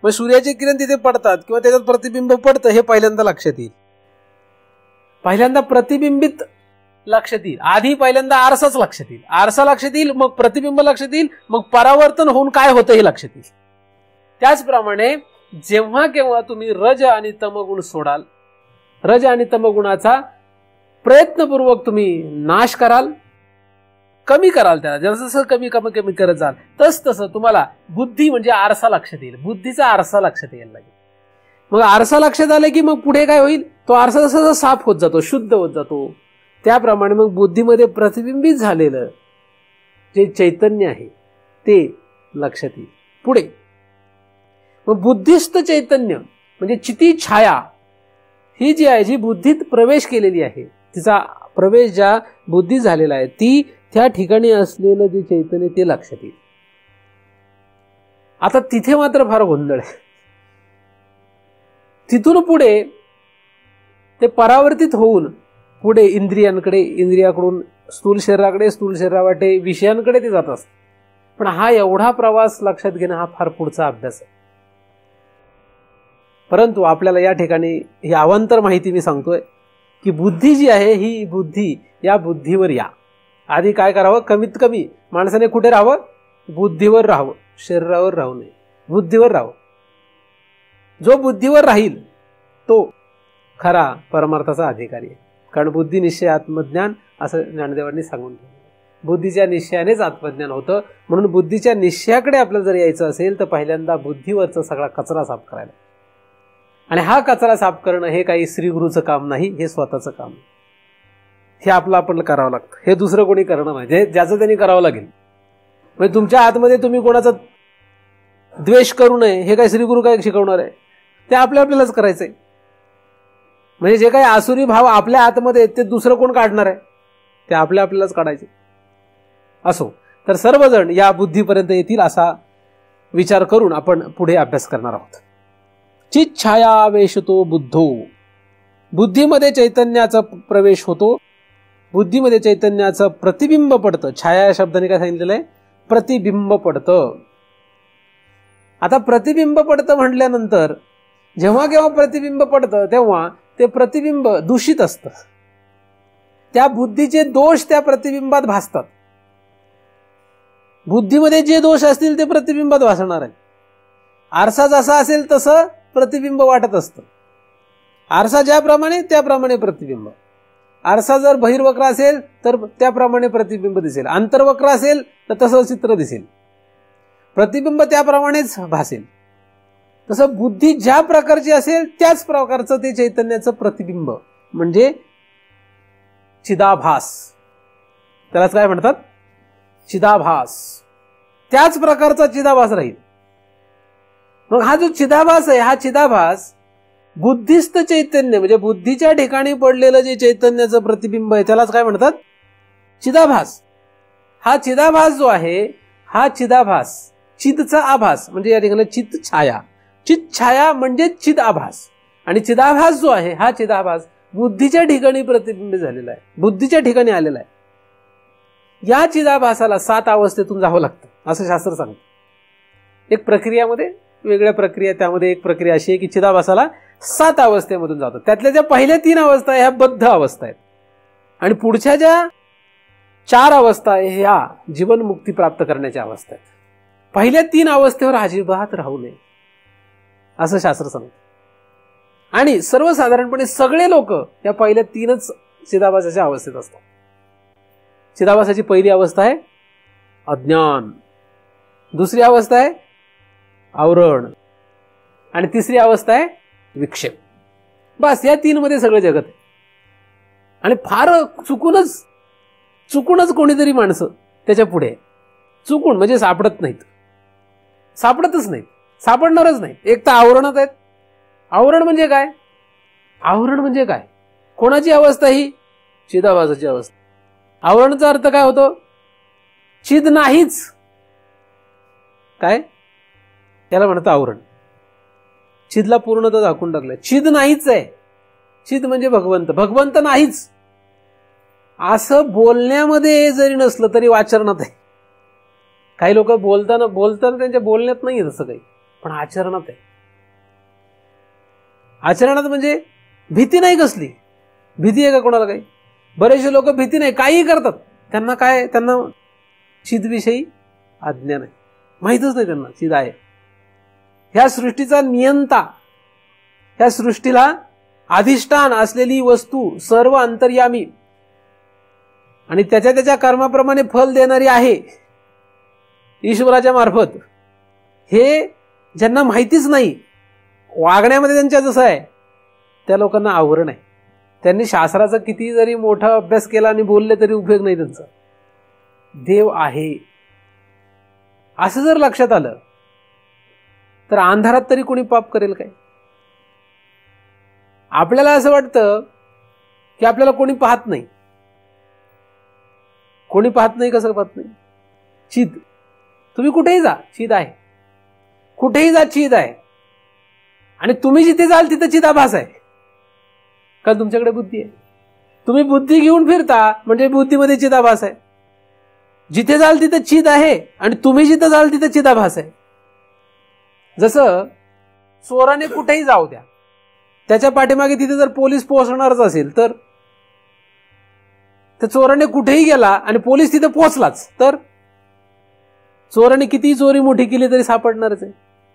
मग सूर्याचे किरण तिथे पडतात किंवा त्याच्यात प्रतिबिंब पडतं हे पहिल्यांदा लक्षात येईल. पहिल्यांदा प्रतिबिंबित लक्षात येईल, आधी पहिल्यांदा आरसाच लक्षात येईल, आरसा लक्षात येईल, मग प्रतिबिंब लक्षात येईल, मग परावर्तन होऊन काय होतं हे लक्षात येईल. त्याचप्रमाणे जेव्हा केव्हा तुम्ही रज आणि तमगुण सोडाल, रज आणि तमगुणाचा प्रयत्नपूर्वक तुम्ही नाश कराल, कमी कराल, त्याला जसं जसं कमी कमी कमी करत जाल तस तसं तुम्हाला बुद्धी म्हणजे आरसा लक्षात येईल, बुद्धीचा आरसा लक्षात यायला लागेल. मग आरसा लक्षात आला की मग पुढे काय होईल, तो आरसा जसा जसा साफ होत जातो, शुद्ध होत जातो, त्याप्रमाणे मग बुद्धीमध्ये प्रतिबिंबित झालेलं जे चैतन्य आहे ते लक्षात येईल. पुढे मग बुद्धिस्थ चैतन्य म्हणजे चिती छाया ही जी आहे, जी बुद्धीत प्रवेश केलेली आहे, तिचा प्रवेश ज्या बुद्धीत झालेला आहे, ती त्या ठिकाणी असलेलं जे चैतन्य ते लक्षात येईल. आता तिथे मात्र फार गोंधळ आहे. तिथून पुढे ते परावर्तित होऊन पुढे इंद्रियांकडे, इंद्रियाकडून स्थूल शरीराकडे, स्थूल शरीरावाटे विषयांकडे ते जात असत. पण हा एवढा प्रवास लक्षात घेणं हा फार पुढचा अभ्यास आहे. परंतु आपल्याला या ठिकाणी ही अवांतर माहिती मी सांगतोय की बुद्धी जी आहे ही बुद्धी, या बुद्धीवर या. आधी काय करावं, कमीत कमी माणसाने कुठे राहावं, बुद्धीवर राहावं, शरीरावर राहू नये, बुद्धीवर राहावं. जो बुद्धीवर राहील तो खरा परमार्थाचा अधिकारी आहे. कारण बुद्धी निश्चय आत्मज्ञान असं ज्ञानदेवांनी सांगून ठेवलं. बुद्धीच्या निश्चयानेच आत्मज्ञान होतं. म्हणून बुद्धीच्या निश्चयाकडे आपल्याला जर यायचं असेल तर पहिल्यांदा बुद्धीवरचा सगळा कचरा साफ करायला. आणि हा कचरा साफ करणं हे काही श्रीगुरूचं काम नाही, हे स्वतःचं काम आहे. हे आपलं करावं लागतं, हे दुसरं कोणी करणं नाही, ज्याचं त्यांनी करावं लागेल. म्हणजे तुमच्या आतमध्ये तुम्ही कोणाचा द्वेष करू नये हे काही श्रीगुरू काय शिकवणार आहे, ते आपल्यालाच करायचंय. म्हणजे जे काही आसुरी भाव आपल्या आतमध्ये ते दुसरं कोण काढणार आहे, ते आपल्यालाच काढायचे. असो तर सर्वजण या बुद्धीपर्यंत येतील असा विचार करून आपण पुढे अभ्यास करणार आहोत. चिच्छायावेशतो बुद्धो, बुद्धीमध्ये चैतन्याचा प्रवेश होतो, बुद्धीमध्ये चैतन्याचं प्रतिबिंब पडतं. छाया या शब्दाने काय सांगितलेलं आहे, प्रतिबिंब पडतं. आता प्रतिबिंब पडतं म्हटल्यानंतर जेव्हा केव्हा प्रतिबिंब पडतं तेव्हा ते प्रतिबिंब दूषित असतं. त्या बुद्धीचे दोष त्या प्रतिबिंबात भासतात. बुद्धीमध्ये जे दोष असतील ते प्रतिबिंबात भासणार आहे. आरसा जसा असेल तसं प्रतिबिंब वाटत असतं. आरसा ज्याप्रमाणे त्याप्रमाणे प्रतिबिंब. आरसा जर बहिर्वक्र असेल तर त्याप्रमाणे प्रतिबिंब दिसेल, अंतर्वक्र असेल तर तसं चित्र दिसेल, प्रतिबिंब त्याप्रमाणेच भासेल. तसं बुद्धी ज्या प्रकारची असेल त्याच प्रकारचं ते चैतन्याचं प्रतिबिंब म्हणजे चिदाभास, त्यालाच काय म्हणतात, चिदाभास. त्याच प्रकारचा चिदाभास राहील. मग हा जो चिदाभास आहे, हा चिदाभास बुद्धिस्त चैतन्य म्हणजे बुद्धीच्या ठिकाणी पडलेलं जे चैतन्याचं प्रतिबिंब आहे त्यालाच काय म्हणतात, चिदाभास. हा चिदाभास जो आहे, हा चिदाभास, चिदचा आभास म्हणजे या ठिकाणी चित छाया, चित छाया म्हणजे चिदाभास. आणि चिदाभास जो आहे, हा चिदाभास बुद्धीच्या ठिकाणी प्रतिबिंबित झालेला आहे, बुद्धीच्या ठिकाणी आलेला आहे. या चिदाभासाला 7 अवस्थेतून जावं लागतं असं शास्त्र सांगतं. एक प्रक्रियामध्ये वेगळ्या प्रक्रिया, त्यामध्ये एक प्रक्रिया अशी आहे की चिदाभासाला 7 अवस्थेमधून जातात. त्यातल्या ज्या पहिल्या 3 अवस्था ह्या बद्ध अवस्था आहेत आणि पुढच्या ज्या 4 अवस्था आहे ह्या जीवनमुक्ती प्राप्त करण्याच्या अवस्था आहेत. पहिल्या 3 अवस्थेवर अजिबात राहू नये असं शास्त्र सांगतं. आणि सर्वसाधारणपणे सगळे लोक या पहिल्या 3च चिदाभासाच्या अवस्थेत असतात. चिदाभासाची पहिली अवस्था आहे अज्ञान, दुसरी अवस्था आहे आवरण आणि तिसरी अवस्था आहे विक्षेप. बस या 3 मध्ये सगळं जगत आहे. आणि फार चुकूनच कोणीतरी माणसं त्याच्या पुढे चुकून म्हणजे सापडतच नाहीत, सापडणारच नाही. एक तर आवरणात आहेत. आवरण म्हणजे काय, आवरण म्हणजे काय, कोणाची अवस्था ही, चिदाभासाची अवस्था. आवरणाचा अर्थ काय होतो, चिद नाहीच, काय त्याला म्हणतं आवरण. चिदला पूर्णतः झाकून टाकलंय, चिद नाहीच आहे. चिद म्हणजे भगवंत, भगवंत नाहीच असं बोलण्यामध्ये जरी नसलं तरी आचरणात आहे. काही लोक बोलताना त्यांच्या बोलण्यात नाही तसं काही, पण आचरणात आहे. आचरणात म्हणजे भीती नाही, कसली भीती आहे का कोणाला काही. बरेचसे लोक भीती नाही, काहीही करतात. त्यांना काय, त्यांना चिदविषयी अज्ञान आहे, माहीतच नाही त्यांना चिद आहे. ह्या सृष्टीचा नियंता, ह्या सृष्टीला अधिष्ठान असलेली वस्तू, सर्व अंतर्यामी आणि त्याच्या कर्माप्रमाणे फल देणारी आहे ईश्वराच्या मार्फत, हे ज्यांना माहितीच नाही, वागण्यामध्ये त्यांच्या जसं आहे, त्या लोकांना आवरण आहे. त्यांनी शास्त्राचा किती जरी मोठा अभ्यास केला आणि बोलले तरी उपयोग नाही त्यांचा. देव आहे असं जर लक्षात आलं तर अंधारात तरी कोणी पाप करेल काय. आपल्याला असं वाटतं की आपल्याला कोणी पाहत नाही. कोणी पाहत नाही, कसं पाहत नाही, चिद. तुम्ही कुठेही जा चिद आहे, कुठेही जा चिद आहे. आणि तुम्ही जिथे जाल तिथे चिदाभास आहे, कारण तुमच्याकडे बुद्धी आहे. तुम्ही बुद्धी घेऊन फिरता म्हणजे बुद्धीमध्ये चिदाभास आहे. जिथे जाल तिथे चिद आहे आणि तुम्ही जिथे जाल तिथे चिदाभास आहे. जसं चोराने कुठेही जाऊ द्या, त्याच्या पाठीमागे तिथे जर पोलीस पोहोचणारच असेल तर, त्या चोराने कुठेही गेला आणि पोलीस तिथे पोहोचलाच तर चोराने कितीही चोरी मोठी केली तरी सापडणारच आहे,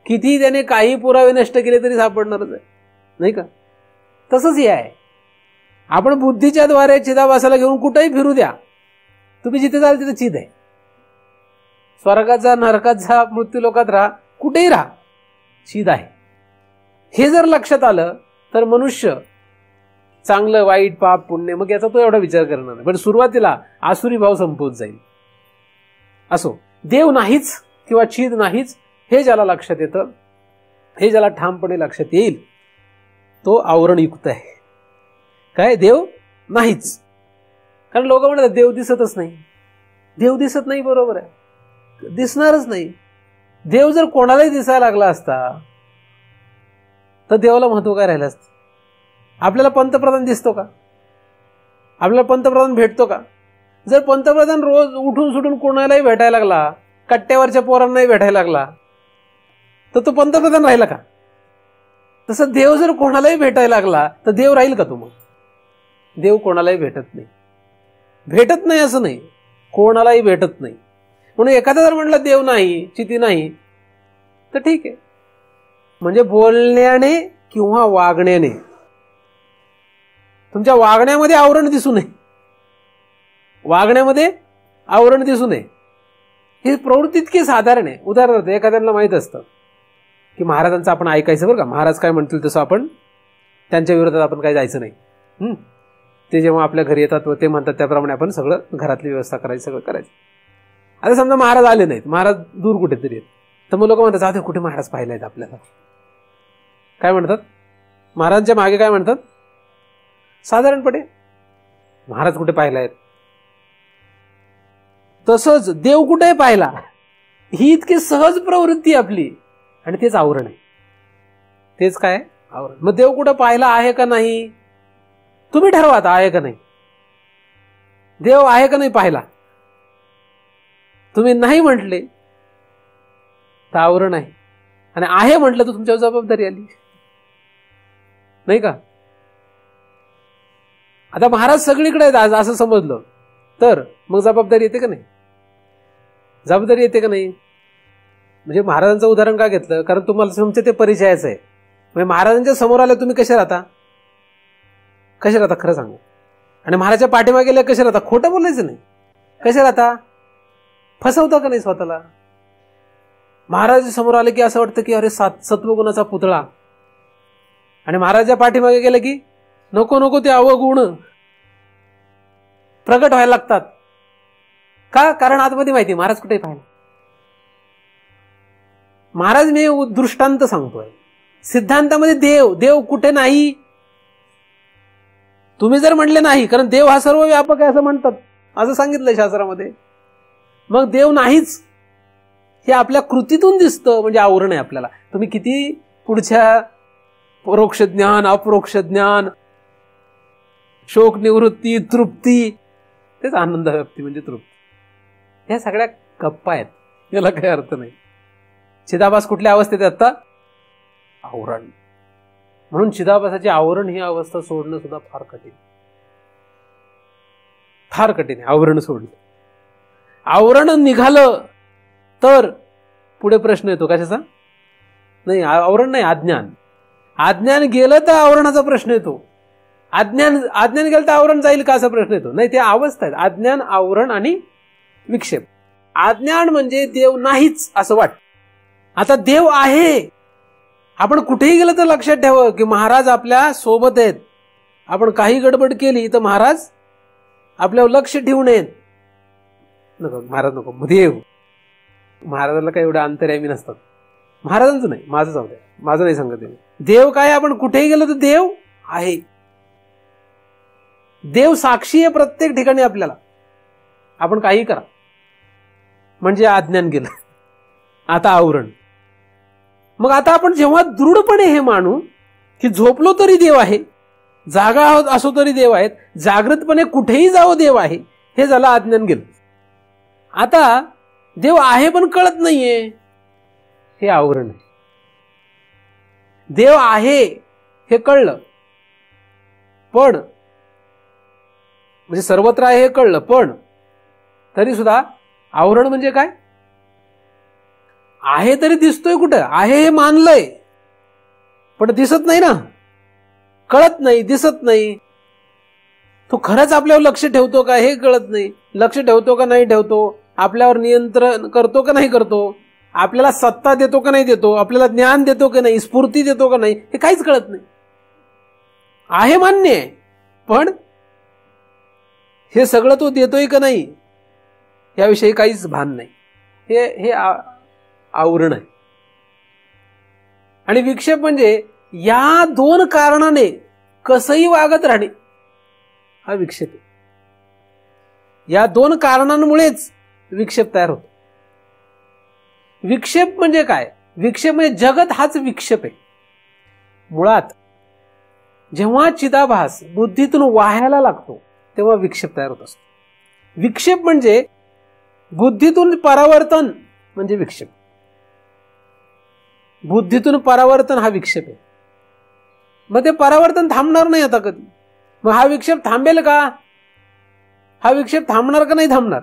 कितीही त्याने काही पुरावे नष्ट केले तरी सापडणारच आहे, नाही का. तसंच हे आहे. आपण बुद्धीच्या द्वारे चिदाभासाला घेऊन कुठेही फिरू द्या, तुम्ही जिथे जाल तिथे चिद आहे. स्वर्गात जा, नरकात जा, मृत्यूलोकात राहा, कुठेही राहा, चिद आहे. हे जर लक्षात आलं तर मनुष्य चांगलं वाईट पाप पुण्य मग याचा तो एवढा विचार करणार नाही. पण सुरुवातीला आसुरी भाव संपवत जाईल. असो, देव नाहीच किंवा चिद नाहीच हे ज्याला लक्षात येतं, हे ज्याला ठामपणे लक्षात येईल, तो आवरणयुक्त आहे. काय, देव नाहीच. कारण लोक म्हणतात देव दिसतच नाही, देव दिसत नाही. बरोबर आहे, दिसणारच नाही. देव जर कोणालाही दिसायला लागला असता तर देवाला महत्व काय राहिलं असतं. आपल्याला पंतप्रधान दिसतो का, आपल्याला पंतप्रधान भेटतो का. जर पंतप्रधान रोज उठून सुटून कोणालाही भेटायला लागला, कट्ट्यावरच्या पोरांनाही भेटायला लागला, तर तो पंतप्रधान राहिला का. तसं देव जर कोणालाही भेटायला लागला तर देव राहील का. तो मग देव कोणालाही भेटत नाही. भेटत नाही असं नाही, कोणालाही भेटत नाही. म्हणून एखादा जर म्हटलं देव नाही, चिती नाही, तर ठीक आहे. म्हणजे बोलण्याने किंवा वागण्याने, तुमच्या वागण्यामध्ये आवरण दिसू नये, वागण्यामध्ये आवरण दिसू नये. ही प्रवृत्ती इतकी साधारण आहे. उदाहरणार्थ एखाद्याला माहित असतं की महाराजांचं आपण ऐकायचं बरं का, महाराज काय म्हणतील तसं आपण त्यांच्या विरोधात आपण काही जायचं नाही. ते जेव्हा आपल्या घरी येतात व ते म्हणतात त्याप्रमाणे आपण सगळं घरातली व्यवस्था करायची, सगळं करायचं. आता समजा महाराज आले नाहीत, महाराज दूर कुठेतरी आहेत, तर मग लोक म्हणतात जाऊ दे, कुठे महाराज पाहिले आहेत आपल्याला. काय म्हणतात महाराजांच्या मागे, काय म्हणतात साधारणपणे, महाराज कुठे पाहिला आहेत. तसंच देव कुठे पाहिला, ही इतकी सहज प्रवृत्ती आपली, आणि तेच आवरण आहे. तेच काय आवरण. मग देव कुठे पाहिला आहे का नाही तुम्ही ठरवा, आता आहे का नाही. देव आहे का नाही पाहिला, तुम्ही नाही म्हटले तर आवरण आहे, आणि आहे म्हटलं तर तुमच्यावर जबाबदारी आली, नाही का. आता महाराज सगळीकडे आहेत आज असं समजलं तर मग जबाबदारी येते का नाही, जबाबदारी येते का नाही. म्हणजे महाराजांचं उदाहरण का घेतलं, कारण तुम्हाला तुमचे ते परिचयाचं आहे. म्हणजे महाराजांच्या समोर आले तुम्ही कसे राहता, कसे राहता खरं सांगा. आणि महाराजच्या पाठीमागे गेले कसे राहता, खोटं बोलायचं नाही, कसे राहता, फसवता का नाही स्वतःला. महाराज समोर आले की असं वाटतं की अरे सत्वगुणाचा पुतळा, आणि महाराजच्या पाठीमागे गेलं की नको नको ते अवगुण प्रगट व्हायला लागतात. का, कारण आतमध्ये माहिती महाराज कुठे पाहिजे. महाराज मी दृष्टांत सांगतोय, सिद्धांतामध्ये देव देव कुठे नाही. तुम्ही जर म्हणले नाही, कारण देव हा सर्व व्यापक आहे असं म्हणतात, असं सांगितलंय शास्त्रामध्ये, मग देव नाहीच हे आपल्या कृतीतून दिसतं, म्हणजे आवरण आहे आपल्याला. तुम्ही किती पुढच्या परोक्ष ज्ञान, अपरोक्ष ज्ञान, शोक निवृत्ती, तृप्ती, तेच आनंद व्याप्ती म्हणजे तृप्ती, ह्या सगळ्या गप्पा आहेत, याला काही अर्थ नाही. चिदाभास कुठल्या अवस्थेत आहे आता, आवरण. म्हणून चिदाभासाचे आवरण ही अवस्था सोडणं सुद्धा फार कठीण, फार कठीण आहे आवरण सोडणं. आवरण निघालं तर पुढे प्रश्न येतो कशाचा, नाही आवरण नाही, अज्ञान. अज्ञान गेलं तर आवरणाचा प्रश्न येतो. अज्ञान गेलं तर आवरण जाईल का असा प्रश्न येतो. नाही, ते अवस्था आहेत, अज्ञान, आवरण आणि विक्षेप. अज्ञान म्हणजे देव नाहीच असं वाटतं. आता देव आहे, आपण कुठेही गेलं तर लक्षात ठेवा की महाराज आपल्या सोबत आहेत. आपण काही गडबड केली तर महाराज आपल्यावर लक्ष ठेवून येत. नको महाराज, नको देव. महाराजाला काही एवढं अंतर्यामी नसतात. महाराजांचं नाही, माझं जाऊ द्या, माझं नाही सांगत. देव काय, आपण कुठेही गेलो तर देव आहे. देव साक्षी आहे प्रत्येक ठिकाणी आपल्याला. आपण काही करा म्हणजे अज्ञान गेलं, आता आवरण. मग आता आपण जेव्हा दृढपणे हे मानू की झोपलो तरी देव आहे, जागा असो तरी देव आहेत, जागृतपणे कुठेही जावं देव आहे, हे झालं अज्ञान गेलं. आता देव आहे पण कळत नाहीये, हे आवरण आहे. देव आहे हे कळलं पण, म्हणजे सर्वत्र आहे हे कळलं पण तरी सुद्धा आवरण म्हणजे काय, आहे तरी दिसतोय कुठं, आहे हे मानलंय पण दिसत नाही ना, कळत नाही, दिसत नाही. तो खरंच आपल्यावर लक्ष ठेवतो का हे कळत नाही, लक्ष ठेवतो का नाही ठेवतो, आपल्यावर नियंत्रण करतो का नाही करतो, आपल्याला सत्ता देतो का नाही देतो, आपल्याला ज्ञान देतो का नाही, स्फूर्ती देतो का नाही, हे काहीच कळत नाही. आहे मान्य आहे पण हे सगळं तो देतोय का नाही याविषयी काहीच भान नाही. हे आवरण आहे. आणि विक्षेप म्हणजे या दोन कारणाने कसंही वागत राहणे, हा विक्षेप आहे. या दोन कारणांमुळेच विक्षेप तयार होतो. विक्षेप म्हणजे काय, विक्षेप म्हणजे जगत हाच विक्षेप आहे. मुळात जेव्हा चिदाभास बुद्धीतून वाहायला लागतो तेव्हा विक्षेप तयार होत असतो. विक्षेप म्हणजे बुद्धीतून परावर्तन म्हणजे विक्षेप. बुद्धीतून परावर्तन हा विक्षेप आहे. मग ते परावर्तन थांबणार नाही आता कधी. मग हा विक्षेप थांबेल का, हा विक्षेप थांबणार का नाही थांबणार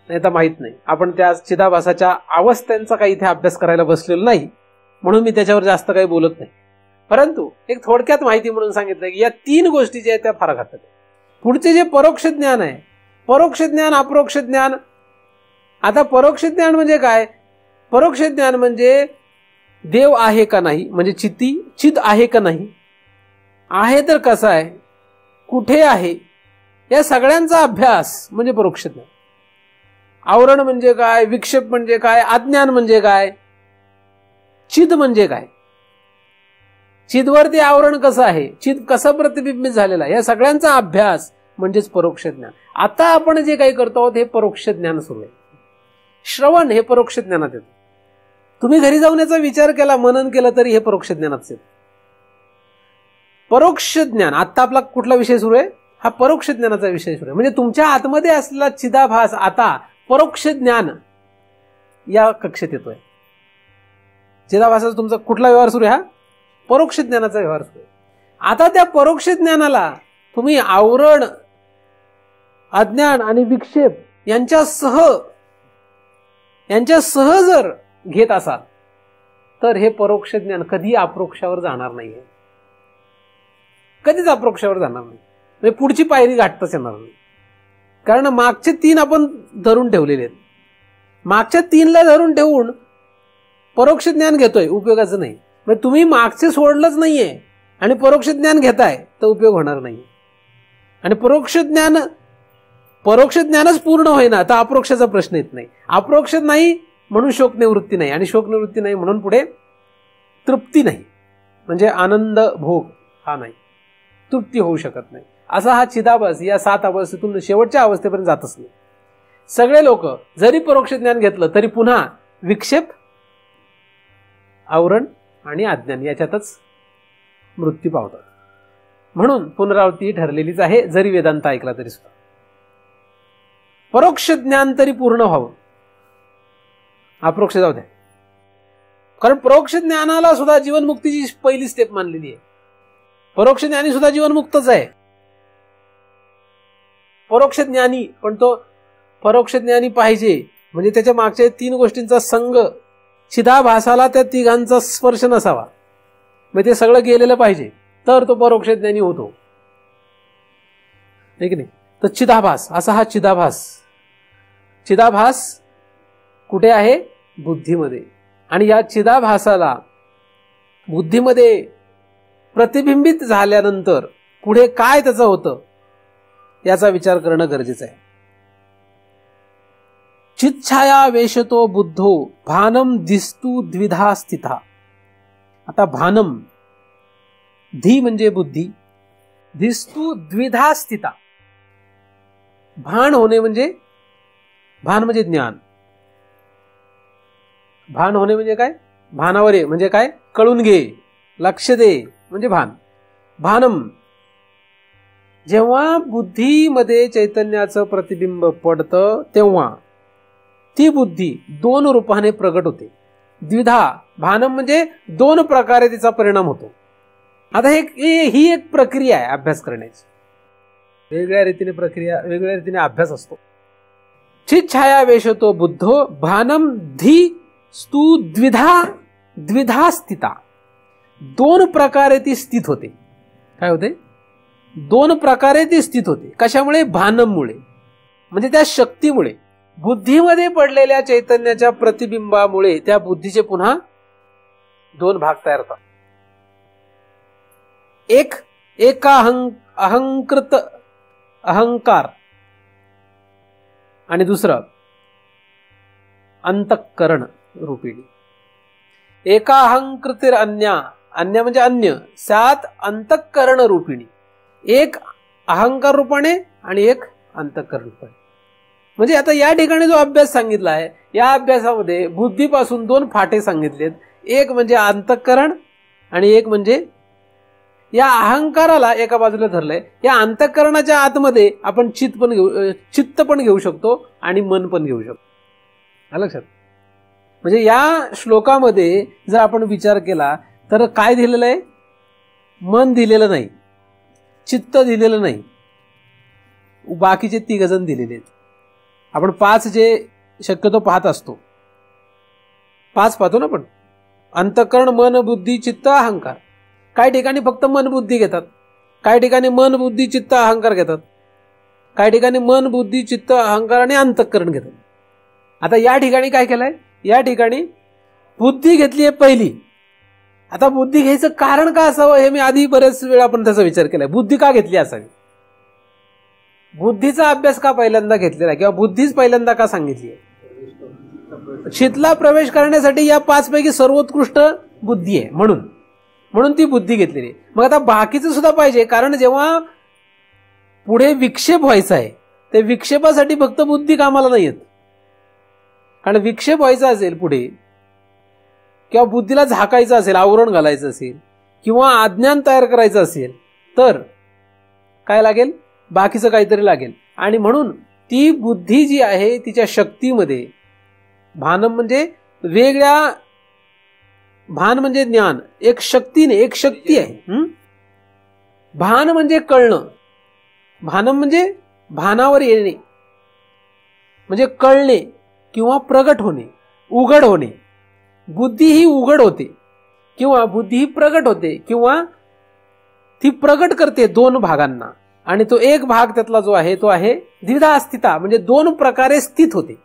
नाही तर माहित नाही. आपण त्या चिदाभासाच्या अवस्थांचा काही इथे अभ्यास करायला बसलेलो नाही, म्हणून मी त्याच्यावर जास्त काही बोलत नाही. परंतु एक थोडक्यात माहिती म्हणून सांगितलं की या 3 गोष्टी ज्या आहेत त्या फार घातक आहेत. पुढचे जे परोक्ष ज्ञान आहे, परोक्ष ज्ञान, अपरोक्ष ज्ञान. आता परोक्ष ज्ञान म्हणजे काय? परोक्ष ज्ञान म्हणजे देव आहे का नाही, म्हणजे चित आहे का नाही, आहे तर कसा आहे, कुठे आहे, या सगळ्यांचा अभ्यास म्हणजे परोक्ष ज्ञान. आवरण म्हणजे काय, विक्षेप म्हणजे काय, अज्ञान म्हणजे काय, चिद म्हणजे काय, चिदवरती आवरण कसं आहे, चिद कसं प्रतिबिंबित झालेला आहे, या सगळ्यांचा अभ्यास म्हणजेच परोक्ष ज्ञान. आता आपण जे काही करतो आहोत हे परोक्ष ज्ञान सुरू आहे. श्रवण हे परोक्ष ज्ञानात येतं. तुम्ही घरी जाऊन याचा विचार केला, मनन केलं तरी हे परोक्ष ज्ञानात येतं. परोक्ष ज्ञान. आता आपला कुठला विषय सुरू आहे? हा परोक्ष ज्ञानाचा विषय सुरू आहे. म्हणजे तुमच्या आतमध्ये असलेला चिदाभास आता परोक्ष ज्ञान या कक्षेत येतोय. चिदाभासाचा तुमचा कुठला व्यवहार सुरू आहे? हा परोक्ष ज्ञानाचा व्यवहार सुरू आहे. आता त्या परोक्ष ज्ञानाला तुम्ही आवरण, अज्ञान आणि विक्षेप यांच्यासह जर घेत असाल तर हे परोक्ष ज्ञान कधी अप्रोक्षावर जाणार नाहीये, कधीच अप्रोक्षावर जाणार नाही. म्हणजे पुढची पायरी गाठताच येणार नाही. कारण मागचे 3 आपण धरून ठेवलेले आहेत. मागच्या 3ला धरून ठेवून परोक्ष ज्ञान घेतोय, उपयोगाचं नाही. म्हणजे तुम्ही मागचे सोडलंच नाहीये आणि परोक्ष ज्ञान घेताय तर उपयोग होणार नाही. आणि परोक्ष ज्ञानच पूर्ण होईना तर अप्रोक्षाचा प्रश्न येत नाही. अप्रोक्ष नाही म्हणून शोकनिवृत्ती नाही, आणि शोकनिवृत्ती नाही म्हणून पुढे तृप्ती नाही, म्हणजे आनंद भोग हा नाही, तृप्ती होऊ शकत नाही. असा हा चिदाभास या 7 अवस्थेतून शेवटच्या अवस्थेपर्यंत जातच नाही. सगळे लोक जरी परोक्ष ज्ञान घेतलं तरी पुन्हा विक्षेप, आवरण आणि अज्ञान याच्यातच मृत्यू पावतात. म्हणून पुनरावृत्ती ठरलेलीच आहे, जरी वेदांत ऐकला तरी सुद्धा. परोक्ष ज्ञान तरी पूर्ण व्हावं, अप्रोक्ष जाऊ द्या. कारण परोक्ष ज्ञानाला सुद्धा जीवनमुक्तीची पहिली स्टेप मानलेली आहे. परोक्ष ज्ञानी सुद्धा जीवनमुक्तच आहे, परोक्ष ज्ञानी. पण तो परोक्ष ज्ञानी पाहिजे म्हणजे त्याच्या मागच्या 3 गोष्टींचा संग, चिदाभासाला त्या 3घांचा स्पर्श नसावा, म्हणजे ते सगळं गेलेलं पाहिजे तर तो परोक्ष ज्ञानी होतो, ठीक नाही. तर चिदाभास, असा हा चिदाभास कुठे आहे? बुद्धीमध्ये. आणि या चिदाभासाला बुद्धीमध्ये प्रतिबिंबित झाल्यानंतर पुढे काय त्याचं होतं याचा विचार करणं गरजेचं आहे. चिच्छाया वेशतो बुद्धो भानम दिस्तू द्विधा स्थिता. आता भानम, धी म्हणजे बुद्धी, दिस्तू द्विधा स्थिता. भान होणे म्हणजे, भान म्हणजे ज्ञान. भान होणे म्हणजे काय? भानावर ये म्हणजे काय? कळून घे, लक्ष दे म्हणजे भान. भानम, जेव्हा बुद्धीमध्ये चैतन्याचं प्रतिबिंब पडतं तेव्हा ती बुद्धी 2 रूपाने प्रगट होते. द्विधा, भानम म्हणजे 2 प्रकारे तिचा परिणाम होतो. आता ही एक प्रक्रिया आहे अभ्यास करण्याची. वेगळ्या रीतीने प्रक्रिया, वेगळ्या रीतीने अभ्यास असतो. चिच्छाया वेशतो बुद्धो भानम धी स्तू द्विधा स्थिता. 2 प्रकारे ती स्थित होते. काय होते? 2 प्रकारे ती स्थित होते. कशामुळे? भानममुळे, म्हणजे त्या शक्तीमुळे, बुद्धीमध्ये पडलेल्या चैतन्याच्या प्रतिबिंबामुळे त्या बुद्धीचे पुन्हा 2 भाग तयार होतात. एक अहंकृत अहंकार आणि दुसरं अंतःकरण रूपिणी. एका अहंकृतिर अन्य म्हणजे अन्य, 7 अंतःकरण रूपिणी. एक अहंकार रूपाने आणि एक अंतःकरण रूपाने. म्हणजे आता या ठिकाणी जो अभ्यास सांगितला आहे, या अभ्यासामध्ये बुद्धीपासून 2 फाटे सांगितलेत. एक म्हणजे अंतःकरण आणि एक म्हणजे या अहंकाराला एका बाजूला धरलंय. या अंतःकरणाच्या आतमध्ये आपण चित्त पण घेऊ शकतो आणि मन पण घेऊ शकतो. लक्षात? म्हणजे या श्लोकामध्ये जर आपण विचार केला तर काय दिलेलं आहे? मन दिलेलं नाही, चित्त दिलेलं नाही. बाकीचे 3 जण दिलेले आहेत. आपण 5 जे शक्यतो पाहत असतो, 5 पाहतो ना आपण. अंतःकरण, मन, बुद्धी, चित्त, अहंकार. काही ठिकाणी फक्त मन बुद्धी घेतात, काही ठिकाणी मन बुद्धी चित्त अहंकार घेतात, काही ठिकाणी मन बुद्धी चित्त अहंकार आणि अंतःकरण घेतात. आता या ठिकाणी काय केलंय, या ठिकाणी बुद्धी घेतली आहे पहिली. आता बुद्धी घ्यायचं कारण का असावं हे मी आधी बरेच वेळा आपण त्याचा विचार केलाय. बुद्धी का घेतली असावी, बुद्धीचा अभ्यास का पहिल्यांदा घेतलेला किंवा बुद्धीच पहिल्यांदा का सांगितली आहे. चित्तला प्रवेश करण्यासाठी या 5 पैकी सर्वोत्कृष्ट बुद्धी आहे, म्हणून ती बुद्धी घेतलेली. मग आता बाकीचं सुद्धा पाहिजे, कारण जेव्हा पुढे विक्षेप व्हायचा आहे ते विक्षेपासाठी फक्त बुद्धी कामाला नाही येत. कारण विक्षेप व्हायचा असेल पुढे, किंवा बुद्धीला झाकायचं असेल, आवरण घालायचं असेल, किंवा अज्ञान तयार करायचं असेल, तर काय लागेल, बाकीचं काहीतरी लागेल. आणि म्हणून ती बुद्धी जी आहे तिच्या शक्तीमध्ये, भानम म्हणजे वेगळ्या, भान म्हणजे ज्ञान, एक शक्तीने, एक शक्ती आहे. भान म्हणजे कळणं, भानम म्हणजे भानावर येणे, म्हणजे कळणे किंवा प्रगट होणे, उघड होणे. बुद्धी ही उघड होते किंवा बुद्धी ही प्रगट होते, किंवा ती प्रगट करते 2 भागांना. आणि तो एक भाग त्यातला जो आहे तो आहे द्विधा स्थिता, म्हणजे 2 प्रकारे स्थित होते.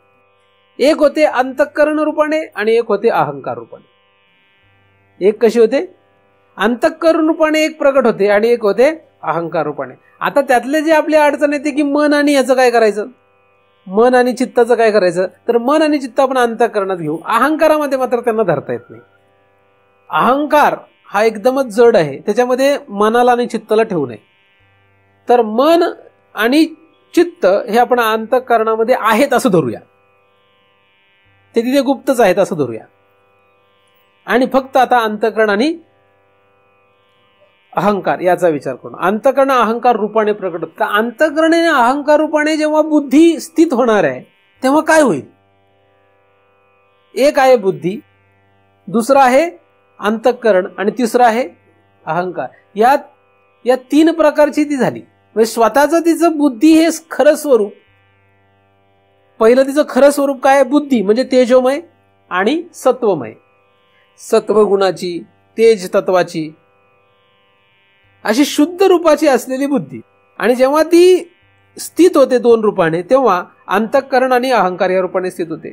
एक होते अंतःकरण रूपाने आणि एक होते अहंकार रूपाने. एक कशी होते, अंतःकरण रूपाने एक प्रगट होते आणि एक होते अहंकार रूपाने. आता त्यातले जे आपली अडचण येते की मन आणि याचं काय करायचं, मन आणि चित्ताचं काय करायचं, तर मन आणि चित्त आपण अंतःकरणात घेऊ, अहंकारामध्ये मात्र त्यांना धरता येत नाही. अहंकार हा एकदमच जड आहे, त्याच्यामध्ये मनाला आणि चित्ताला ठेवू नये. तर मन आणि चित्त हे आपण अंतःकरणामध्ये आहेत असं धरूया, ते तिथे गुप्तच आहेत असं धरूया. आणि फक्त आता अंतःकरण आणि अहंकार याचा विचार करून अंतःकरण अहंकार रूपाने प्रकट होत. अंतःकरण आणि अहंकार रूपाने जेव्हा बुद्धी स्थित होणार आहे तेव्हा काय होईल, एक आहे बुद्धी, दुसरा आहे अंतःकरण आणि तिसरा आहे अहंकार. या 3 प्रकारची ती झाली. म्हणजे स्वतःचं तिचं बुद्धी हे खरं स्वरूप, पहिलं तिचं खरं स्वरूप काय आहे, बुद्धी म्हणजे तेजोमय आणि सत्वमय, सत्वगुणाची, तेज तत्वाची, अशी शुद्ध रूपाची असलेली बुद्धी. आणि जेव्हा ती स्थित होते 2 रूपाने तेव्हा अंतःकरण आणि अहंकार या रूपाने स्थित होते.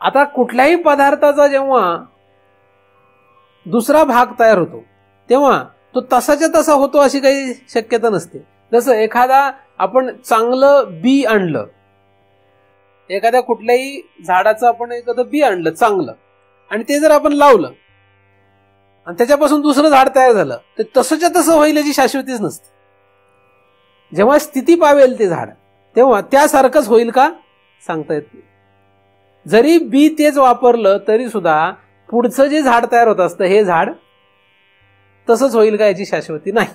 आता कुठल्याही पदार्थाचा जेव्हा दुसरा भाग तयार होतो तेव्हा तो तसाच्या तसा होतो अशी काही शक्यता नसते. जसं एखादा आपण चांगलं बी आणलं, एखाद्या कुठल्याही झाडाचं आपण एखादं बी आणलं चांगलं, आणि ते जर आपण लावलं आणि त्याच्यापासून दुसरं झाड तयार झालं तर तसंच्या तसं होईल याची शाश्वतीच नसते. जेव्हा स्थिती पावेल ते झाड तेव्हा त्यासारखंच होईल का सांगता येत नाही. जरी बी तेच वापरलं तरी सुद्धा पुढचं जे झाड तयार होत असतं हे झाड तसंच होईल का याची शाश्वती नाही,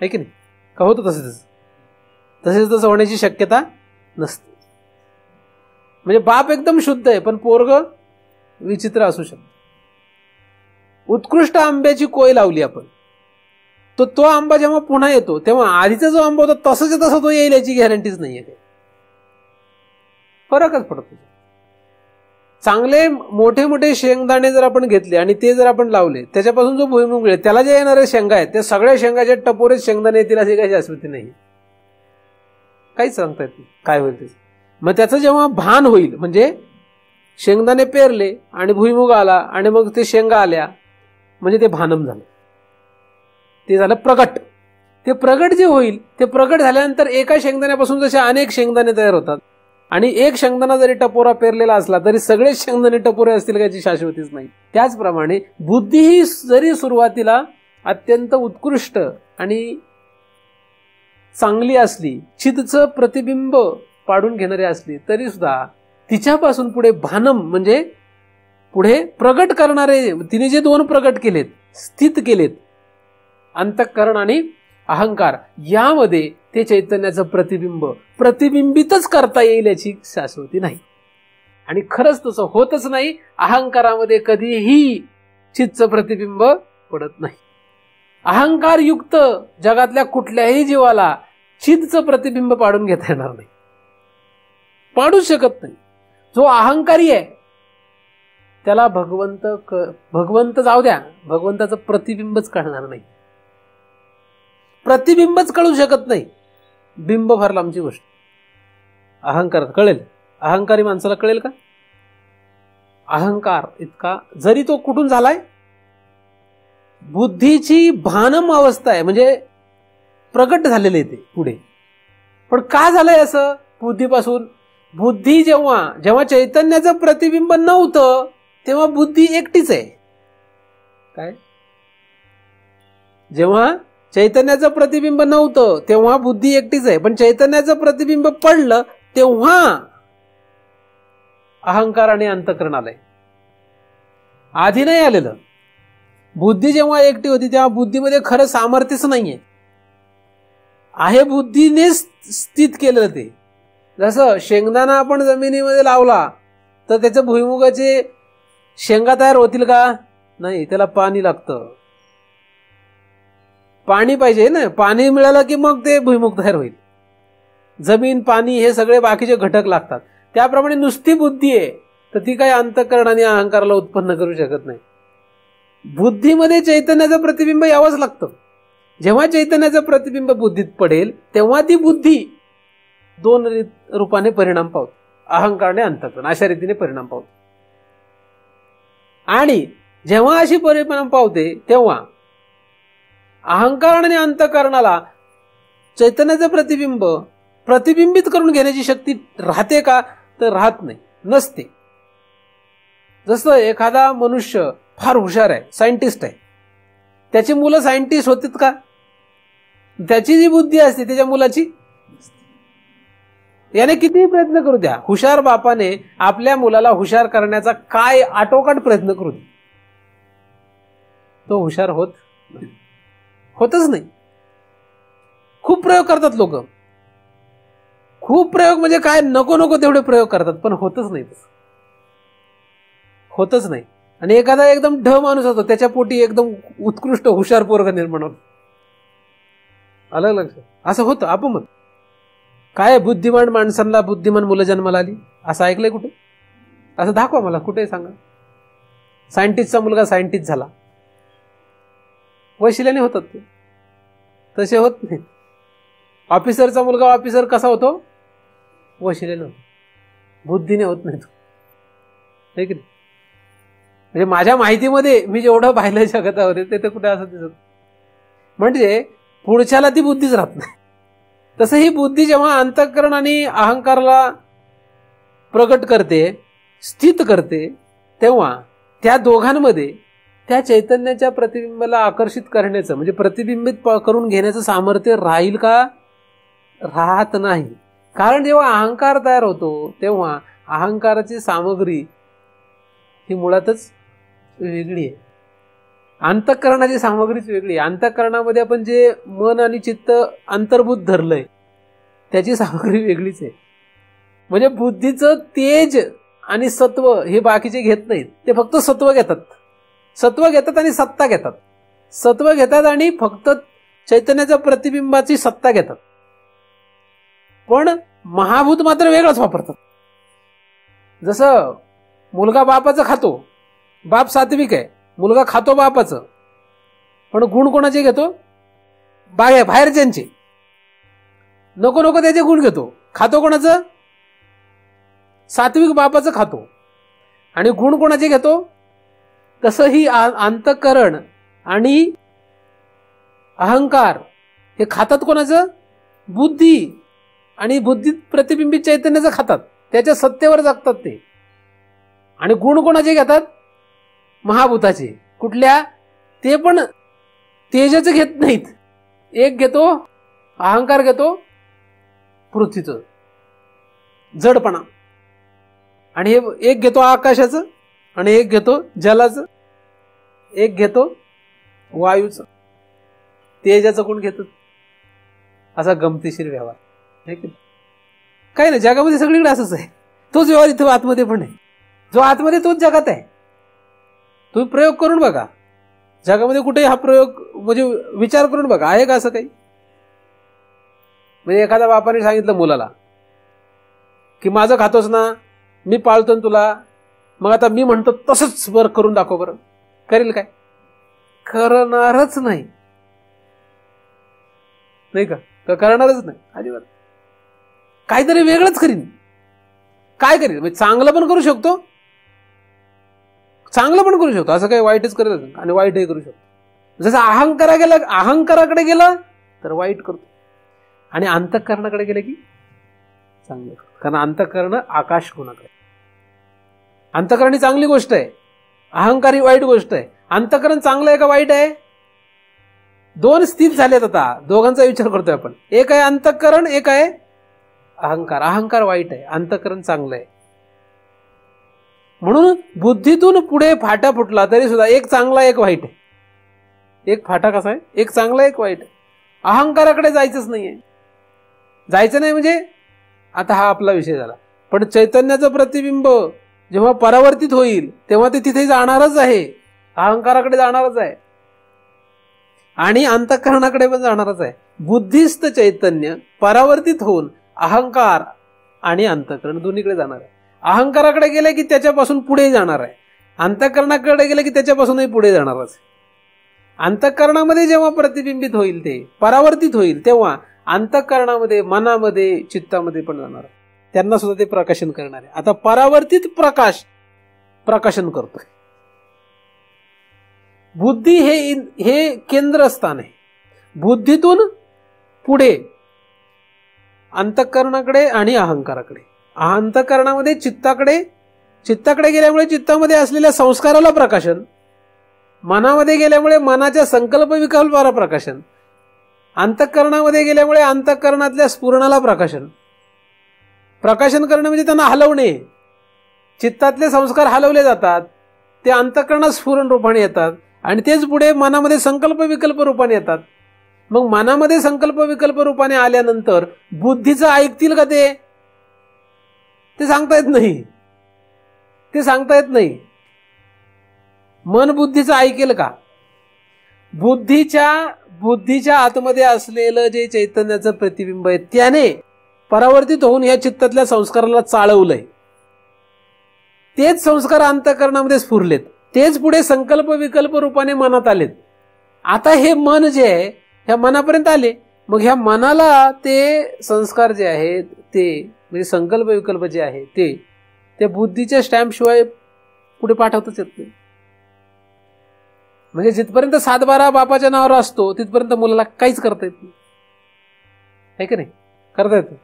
आहे की नाही. का होतं तसंच होण्याची शक्यता नसते. म्हणजे बाप एकदम शुद्ध आहे पण पोरग विचित्र असू शकतो. उत्कृष्ट आंब्याची कोय लावली आपण, तो आंबा जेव्हा पुन्हा येतो तेव्हा आधीचा जो आंबा होता तसाच तसा तो येईल याची गॅरंटीच नाहीये. फरकच पडतो. चांगले मोठे मोठे शेंगदाणे जर आपण घेतले आणि ते जर आपण लावले त्याच्यापासून जो भुईमुग मिळेल त्याला जे येणारे शेंगा आहेत त्या सगळ्या शेंगाचे टपोरे शेंगदाणे येतील अशी काही शाश्वती नाही, काहीच सांगता येत नाही काय होईल ते. मग त्याचं जेव्हा भान होईल म्हणजे शेंगदाणे पेरले आणि भुईमुग आला आणि मग ते शेंगा आल्या म्हणजे ते भानम झालं, ते झालं प्रगट. ते प्रगट जे होईल ते प्रगट झाल्यानंतर एका शेंगदाण्यापासून जसे अनेक शेंगदाणे तयार होतात आणि एक शेंगदाणा जरी टपोरा पेरलेला असला तरी सगळे शेंगदाणे टपोरे असतील याची शाश्वतीच नाही. त्याचप्रमाणे बुद्धी ही जरी सुरुवातीला अत्यंत उत्कृष्ट आणि चांगली असली, चित्तचं प्रतिबिंब पाडून घेणारी असली तरी सुद्धा तिच्यापासून पुढे भानम म्हणजे पुढे प्रगट करणारे, तिने जे 2 प्रगट केलेत, स्थित केलेत, अंतःकरण आणि अहंकार, यामध्ये ते चैतन्याचं प्रतिबिंबितच करता येईल याची शाश्वती नाही. आणि खरंच तसं होतच नाही. अहंकारामध्ये कधीही चित्तचं प्रतिबिंब पडत नाही. अहंकारयुक्त जगातल्या कुठल्याही जीवाला चिदचं प्रतिबिंब पाडून घेता येणार नाही, पाडूच शकत नाही. जो अहंकारी आहे त्याला भगवंत जाऊ द्या, भगवंताचं प्रतिबिंबच कळणार नाही, प्रतिबिंबच कळू शकत नाही. बिंब फार लांबची गोष्ट. अहंकार कळेल, अहंकारी माणसाला कळेल का? अहंकार इतका जरी तो कुठून झालाय, बुद्धीची भानम अवस्था आहे, म्हणजे प्रगट झालेले आहे ते पुढे. पण का झालंय असं बुद्धीपासून? बुद्धी जेव्हा चैतन्याचं प्रतिबिंब नव्हतं तेव्हा बुद्धी एकटीच आहे. काय? जेव्हा चैतन्याचं प्रतिबिंब नव्हतं तेव्हा बुद्धी एकटीच आहे, पण चैतन्याचं प्रतिबिंब पडलं तेव्हा अहंकार आणि अंतःकरण आलंय. आधी नाही आलेलं. बुद्धी जेव्हा एकटी होती तेव्हा बुद्धीमध्ये खरं सामर्थ्यच नाहीये, आहे बुद्धीने स्थित केलं ते. जसं शेंगदाणा आपण जमिनीमध्ये लावला तर त्याच्या भुईमुगाचे शेंगा तयार होतील का? नाही, त्याला पाणी लागतं, पाणी पाहिजे ना. पाणी मिळालं की मग ते भुईमुग तयार होईल. जमीन, पाणी हे सगळे बाकीचे घटक लागतात. त्याप्रमाणे नुसती बुद्धी आहे तर ती काही अंतःकरण आणि अहंकाराला उत्पन्न करू शकत नाही. बुद्धीमध्ये चैतन्याचं प्रतिबिंब यावंच लागतं. जेव्हा चैतन्याचं प्रतिबिंब बुद्धीत पडेल तेव्हा ती बुद्धी दोन रूपाने परिणाम पावते, अहंकार आणि अंतःकरण अशा रीतीने परिणाम पावते. आणि जेव्हा अशी परिणाम पावते तेव्हा अहंकार आणि अंतःकरणाला चैतन्याचं प्रतिबिंब प्रतिबिंबित करून घेण्याची शक्ती राहते का? तर राहत नाही, नसते. जसं एखादा मनुष्य फार हुशार आहे, सायंटिस्ट आहे, त्याची मुलं सायंटिस्ट होतात का? त्याची जी बुद्धी असते त्याच्या मुलाची, याने कितीही प्रयत्न करू द्या, हुशार बापाने आपल्या मुलाला हुशार करण्याचा काय आटोकाट प्रयत्न करू दे, तो हुशार होतच नाही. खूप प्रयोग करतात लोक, खूप प्रयोग म्हणजे काय, नको नको तेवढे प्रयोग करतात, पण होतच नाही, होतच नाही. आणि एखादा एकदम ढ माणूस असतो त्याच्या पोटी एकदम उत्कृष्ट हुशार पोरग निर्माण होतं. आलं लक्षात? असं होतं अपमत. काय बुद्धिमान माणसांना बुद्धिमान मुलं जन्माला आली असं ऐकलंय कुठे? असं दाखवा मला, कुठे सांगा. सायंटिस्टचा मुलगा सायंटिस्ट झाला, वशिल्याने होतात ते, तसे होत नाही. ऑफिसरचा मुलगा ऑफिसर कसा होतो? वशिल्याने होतो, बुद्धीने होत नाही तो. हे की नाही? म्हणजे माझ्या माहितीमध्ये मी जेवढं पाहिलं जगतावर ते कुठे असं दिसत. म्हणजे पुढच्याला ती बुद्धीच राहत नाही. तसं ही बुद्धी जेव्हा अंतःकरण आणि अहंकाराला प्रगट करते, स्थित करते, तेव्हा त्या दोघांमध्ये त्या चैतन्याच्या प्रतिबिंबाला आकर्षित करण्याचं म्हणजे प्रतिबिंबित करून घेण्याचं सामर्थ्य राहील का? राहत नाही. कारण जेव्हा अहंकार तयार होतो तेव्हा अहंकाराची सामग्री ही मुळातच वेगळी आहे, अंतःकरणाची सामग्रीच वेगळी आहे. अंतःकरणामध्ये आपण जे मन आणि चित्त अंतर्भूत धरलंय त्याची सामग्री वेगळीच आहे. म्हणजे बुद्धीचं तेज आणि सत्व हे बाकीचे घेत नाहीत, ते फक्त सत्व घेतात. सत्व घेतात आणि सत्ता घेतात. सत्व घेतात आणि फक्त चैतन्याच्या प्रतिबिंबाची सत्ता घेतात. पण महाभूत मात्र वेगळंच वापरतात. जसं मुलगा बापाचं खातो, बाप सात्विक आहे, मुलगा खातो बापाचं, पण गुण कोणाचे घेतो? बाहेरच्यांचे. नको नको त्याचे गुण घेतो. खातो कोणाचं? सात्विक बापाचं खातो. आणि गुण कोणाचे घेतो? तसं ही अंतःकरण आणि अहंकार हे खातात कोणाचं? बुद्धी. आणि बुद्धीत प्रतिबिंबित चैतन्याचं खातात, त्याच्या सत्तेवर जगतात ते. आणि गुण कोणाचे घेतात? महाभूताचे. कुठल्या? ते पण तेजाचं घेत नाहीत. एक घेतो अहंकार, घेतो पृथ्वीचं जडपणा, आणि एक घेतो आकाशाचं, आणि एक घेतो जलाचं, एक घेतो वायूचं. तेजाचं कोण घेतो? असा गमतीशीर व्यवहार आहे की काय ना. जगामध्ये सगळीकडे असंच आहे. तोच व्यवहार इथं आतमध्ये पण आहे. जो आतमध्ये तोच जगात आहे. तुम्ही प्रयोग करून बघा, जगामध्ये कुठे हा प्रयोग म्हणजे विचार करून बघा, आहे का असं काही? म्हणजे एखाद्या बापाने सांगितलं मुलाला की माझं खातोस ना, मी पाळतो ना तुला, मग आता मी म्हणतो तसंच बरं करून दाखव, बरं करेल काय? करणारच नाही, नाही का? करणारच नाही अजिबात. काहीतरी वेगळंच करीन. काय करीन? म्हणजे चांगलं पण करू शकतो, चांगलं पण करू शकतो, असं काही वाईटच करत आणि वाईटही करू शकतो. जसं अहंकाराकडे गेला तर वाईट करतो, आणि अंतःकरणाकडे गेलं की चांगलं करतो. कारण अंतःकरण आकाश गुणाकडे. अंतःकरण ही चांगली गोष्ट आहे, अहंकार ही वाईट गोष्ट आहे. अंतःकरण चांगलं आहे का वाईट आहे? दोन स्थित झालेत. आता दोघांचा विचार करतोय आपण. एक आहे अंतःकरण, एक आहे अहंकार. अहंकार वाईट आहे, अंतःकरण चांगलं आहे. म्हणून बुद्धीतून पुढे फाटा फुटला तरी सुद्धा एक चांगला एक वाईट आहे. एक फाटा कसा आहे? एक चांगला एक वाईट आहे. अहंकाराकडे जायचंच नाहीये. जायचं नाही म्हणजे आता हा आपला विषय झाला. पण चैतन्याचं प्रतिबिंब जेव्हा परावर्तित होईल तेव्हा ते तिथे जाणारच आहे, अहंकाराकडे जाणारच आहे आणि अंतःकरणाकडे पण जाणारच आहे. बुद्धिस्त चैतन्य परावर्तित होऊन अहंकार आणि अंतःकरण दोन्हीकडे जाणार आहे. अहंकाराकडे गेले की त्याच्यापासून पुढे जाणार आहे, अंतःकरणाकडे गेले की त्याच्यापासूनही पुढे जाणारच. अंतःकरणामध्ये जेव्हा प्रतिबिंबित होईल, ते परावर्तित होईल, तेव्हा अंतःकरणामध्ये, मनामध्ये, चित्तामध्ये पण जाणार आहे. त्यांना सुद्धा ते प्रकाशन करणार आहे. आता परावर्तित प्रकाश प्रकाशन करतोय. बुद्धी हे केंद्रस्थान आहे. बुद्धीतून पुढे अंतःकरणाकडे आणि अहंकाराकडे. अंतःकरणामध्ये चित्ताकडे गेल्यामुळे चित्तामध्ये असलेल्या संस्काराला प्रकाशन, मनामध्ये गेल्यामुळे मनाच्या संकल्प विकल्पाला प्रकाशन, अंतःकरणामध्ये गेल्यामुळे अंतःकरणातल्या स्फुरणाला प्रकाशन. प्रकाशन करणं म्हणजे त्यांना हलवणे. चित्तातले संस्कार हलवले जातात, ते अंतःकरणात स्फुरण रूपाने येतात आणि तेच पुढे मनामध्ये संकल्प विकल्प रूपाने येतात. मग मनामध्ये संकल्प विकल्प रूपाने आल्यानंतर बुद्धीचं ऐकतील का ते सांगता येत नाही. ते सांगता येत नाही. मन बुद्धीचं ऐकेल का? बुद्धीच्या आतमध्ये असलेलं जे चैतन्याचं प्रतिबिंब आहे त्याने परावर्तित होऊन या चित्तातल्या संस्काराला चाळवलंय. तेच संस्कार अंतःकरणामध्ये स्फुरलेत, तेच पुढे संकल्प विकल्प रूपाने मनात आलेत. आता हे मन जे आहे ह्या मनापर्यंत आले. मग ह्या मनाला ते संस्कार जे आहेत ते म्हणजे संकल्प विकल्प जे आहे ते बुद्धीच्या स्टॅम्प शिवाय पुढे पाठवतच येत नाही. म्हणजे जिथपर्यंत 7-12 बापाच्या नावावर असतो तिथपर्यंत मुलाला काहीच करता येत नाही, आहे की नाही? करता येतं.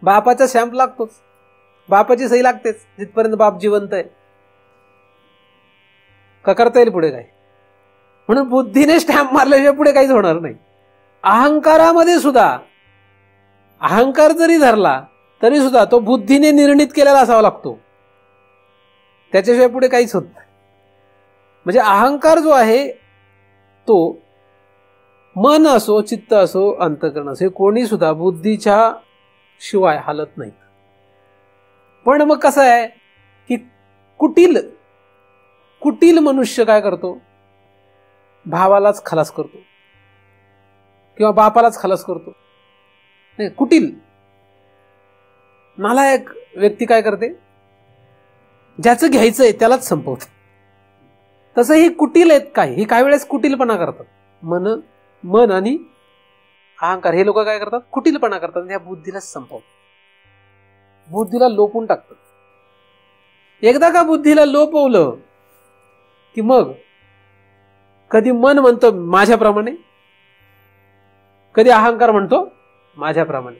बापाचा स्टॅम्प लागतोच, बापाची सही लागतेच जिथपर्यंत बाप जिवंत आहे. का करता येईल पुढे काय? म्हणून बुद्धीने स्टॅम्प मारल्याशिवाय पुढे काहीच होणार नाही. अहंकारामध्ये सुद्धा अहंकार जरी धरला तरी सुद्धा तो बुद्धीने निर्णित केलेला असावा लागतो, त्याच्याशिवाय पुढे काहीच होत नाही. म्हणजे अहंकार जो आहे तो मन असो, चित्त असो, अंतःकरण असो, हे कोणी सुद्धा बुद्धीच्या शिवाय हालत नाही. पण मग कसं आहे की कुटील मनुष्य काय करतो? भावालाच खलास करतो किंवा बापालाच खलास करतो. नाही, कुटील नालायक व्यक्ती काय करते? ज्याचं घ्यायचंय त्यालाच संपवत. तसं ही कुटील आहेत काय, ही काही वेळेस कुटीलपणा करतात. मन आणि अहंकार हे लोक काय करतात? कुटीलपणा करतात. या बुद्धीलाच संपवतात, बुद्धीला लोपून टाकतात. एकदा का बुद्धीला लोपवलं की मग कधी मन म्हणतो माझ्याप्रमाणे, कधी अहंकार म्हणतो माझ्याप्रमाणे.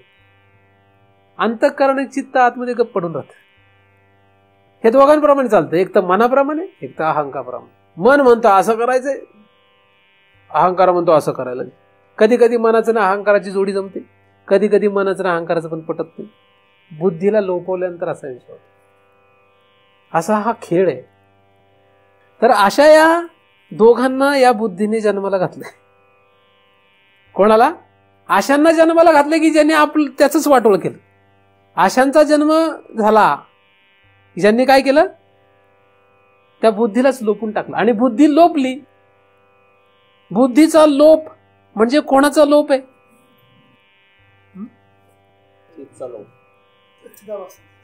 अंतःकरण चित्त आतमध्ये गप्प पडून राहत. हे दोघांप्रमाणे चालतं, एक तर मनाप्रमाणे, एक तर अहंकाराप्रमाणे. मन म्हणतो असं करायचंय, अहंकार म्हणतो असं करायला. कधी कधी मनाचं ना अहंकाराची जोडी जमते, कधी कधी मनाचं ना अहंकाराचं पण पटत नाही. बुद्धीला लोपवल्यानंतर असा विषय होतो. असा हा खेळ आहे. तर अशा या दोघांना या बुद्धीने जन्माला घातलंय. कोणाला? आशांना जन्माला घातले की ज्यांनी त्याच वाटोळ केलं. आशांचा जन्म झाला, ज्यांनी काय केलं? त्या बुद्धीलाच लोपून टाकलं आणि बुद्धी लोपली. बुद्धीचा लोप म्हणजे कोणाचा लोप आहे?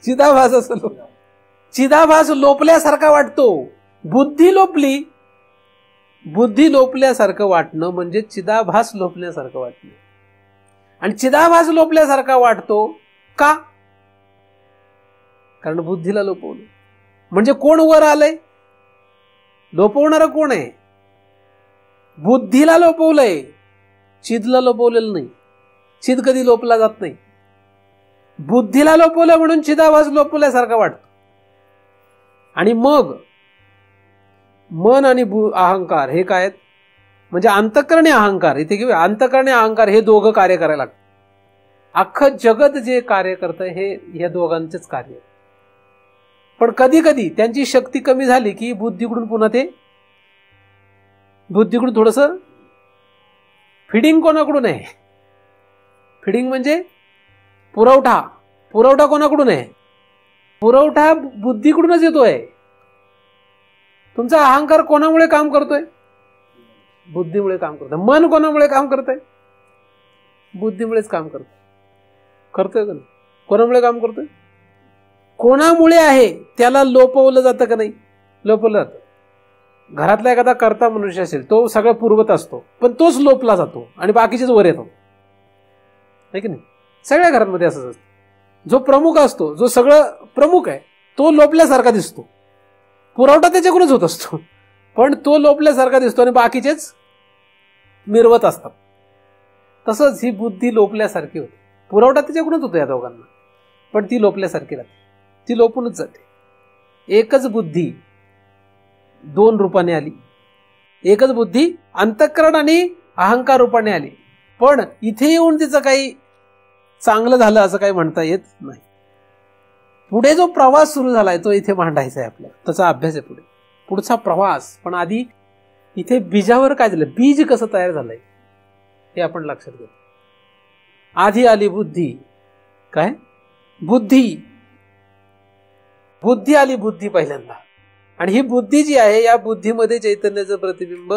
चिदाभास असं चिदाभास लोपल्यासारखा वाटतो. बुद्धी लोपली, बुद्धी लोपल्यासारखं वाटणं म्हणजे चिदाभास लोपल्यासारखं वाटणं. आणि चिदाभास लोपल्यासारखा वाटतो का? कारण बुद्धीला लोपवलं. म्हणजे कोण वर आलंय? लोपवणार कोण आहे? बुद्धीला लोपवलंय, चिदला लोपवलेलं नाही. चिद कधी लोपला जात नाही. बुद्धीला लोपवलं म्हणून चिदाभास लोपल्यासारखा वाटतो. आणि मग मन आणि अहंकार हे काय आहेत? म्हणजे अंतःकरणी अहंकार, इथे घेऊया अंतःकरणी अहंकार, हे दोघं कार्य करायला लागतात. अख्खं जगत जे कार्य करतंय हे या दोघांचेच कार्य. पण कधी कधी त्यांची शक्ती कमी झाली की बुद्धीकडून पुन्हा ते बुद्धीकडून थोडस फिडिंग कोणाकडून आहे? फिडिंग म्हणजे पुरवठा. पुरवठा कोणाकडून आहे? पुरवठा बुद्धीकडूनच येतोय. तुमचा अहंकार कोणामुळे काम करतोय? बुद्धीमुळे काम करतोय. मन कोणामुळे काम करतोय? बुद्धीमुळेच काम करतोय. करतोय का नाही? कोणामुळे काम करतोय? कोणामुळे आहे त्याला लोपवलं जातं का नाही? लोपवलं जातं. घरातला एखादा कर्ता मनुष्य असेल, तो सगळं पुरवत असतो, पण तोच लोपला जातो आणि बाकीचेच वर येतो. आहे की नाही? सगळ्या घरांमध्ये असंच असतं. जो प्रमुख असतो, जो सगळं प्रमुख आहे, तो लोपल्यासारखा दिसतो. पुरवठा त्याच्याकडूनच होत असतो, पण तो लोपल्यासारखा दिसतो आणि बाकीचेच मिरवत असतात. तसंच ही बुद्धी लोपल्यासारखी होती. पुरवठा त्याच्याकडूनच होतो या दोघांना, पण ती लोपल्यासारखी राहते. ती लोपूनच जाते. एकच बुद्धी दोन रूपाने आली. एकच बुद्धी अंतःकरण आणि अहंकार रूपाने आली. पण इथे येऊन तिचं काही चांगलं झालं असं काही म्हणता येत नाही. पुढे जो प्रवास सुरू झालाय तो इथे मांडायचा आहे आपल्याला. त्याचा अभ्यास आहे पुढे, पुढचा प्रवास. पण आधी इथे बीजावर काय झालं, बीज कसं तयार झालंय हे आपण लक्षात घेऊ. आधी आली बुद्धी. काय? बुद्धी. बुद्धी आली, बुद्धी पहिल्यांदा. आणि ही बुद्धी जी आहे, या बुद्धीमध्ये चैतन्याचं प्रतिबिंब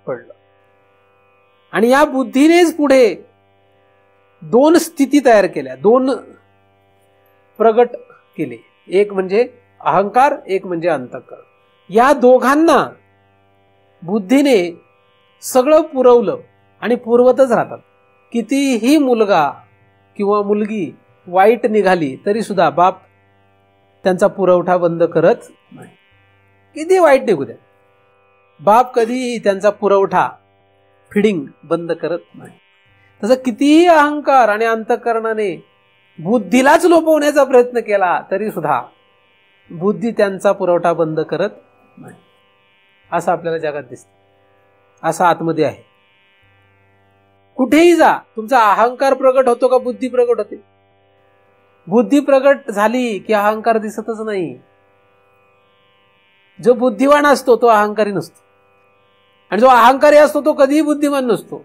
पडलं. आणि या बुद्धीनेच पुढे दोन स्थिती तयार केल्या, दोन प्रगट केले. एक म्हणजे अहंकार, एक म्हणजे अंतःकरण. या दोघांना बुद्धीने सगळं पुरवलं आणि पुरवतच राहतात. कितीही मुलगा किंवा मुलगी वाईट निघाली तरी सुद्धा बाप त्यांचा पुरवठा बंद करत नाही. किती वाईट निघू द्या, बाप कधीही त्यांचा पुरवठा फिडिंग बंद करत नाही. तसं कितीही अहंकार आणि अंतःकरणाने बुद्धीलाच लोपवण्याचा प्रयत्न केला तरी सुद्धा बुद्धी त्यांचा पुरवठा बंद करत नाही. असं आपल्याला जगात दिसतं. असं आतमध्ये आहे. कुठेही जा, तुमचा अहंकार प्रगट होतो का बुद्धी प्रगट होते? बुद्धी प्रगट झाली की अहंकार दिसतच नाही. जो बुद्धिवान असतो तो अहंकारी नसतो, आणि जो अहंकारी असतो तो कधीही बुद्धिमान नसतो.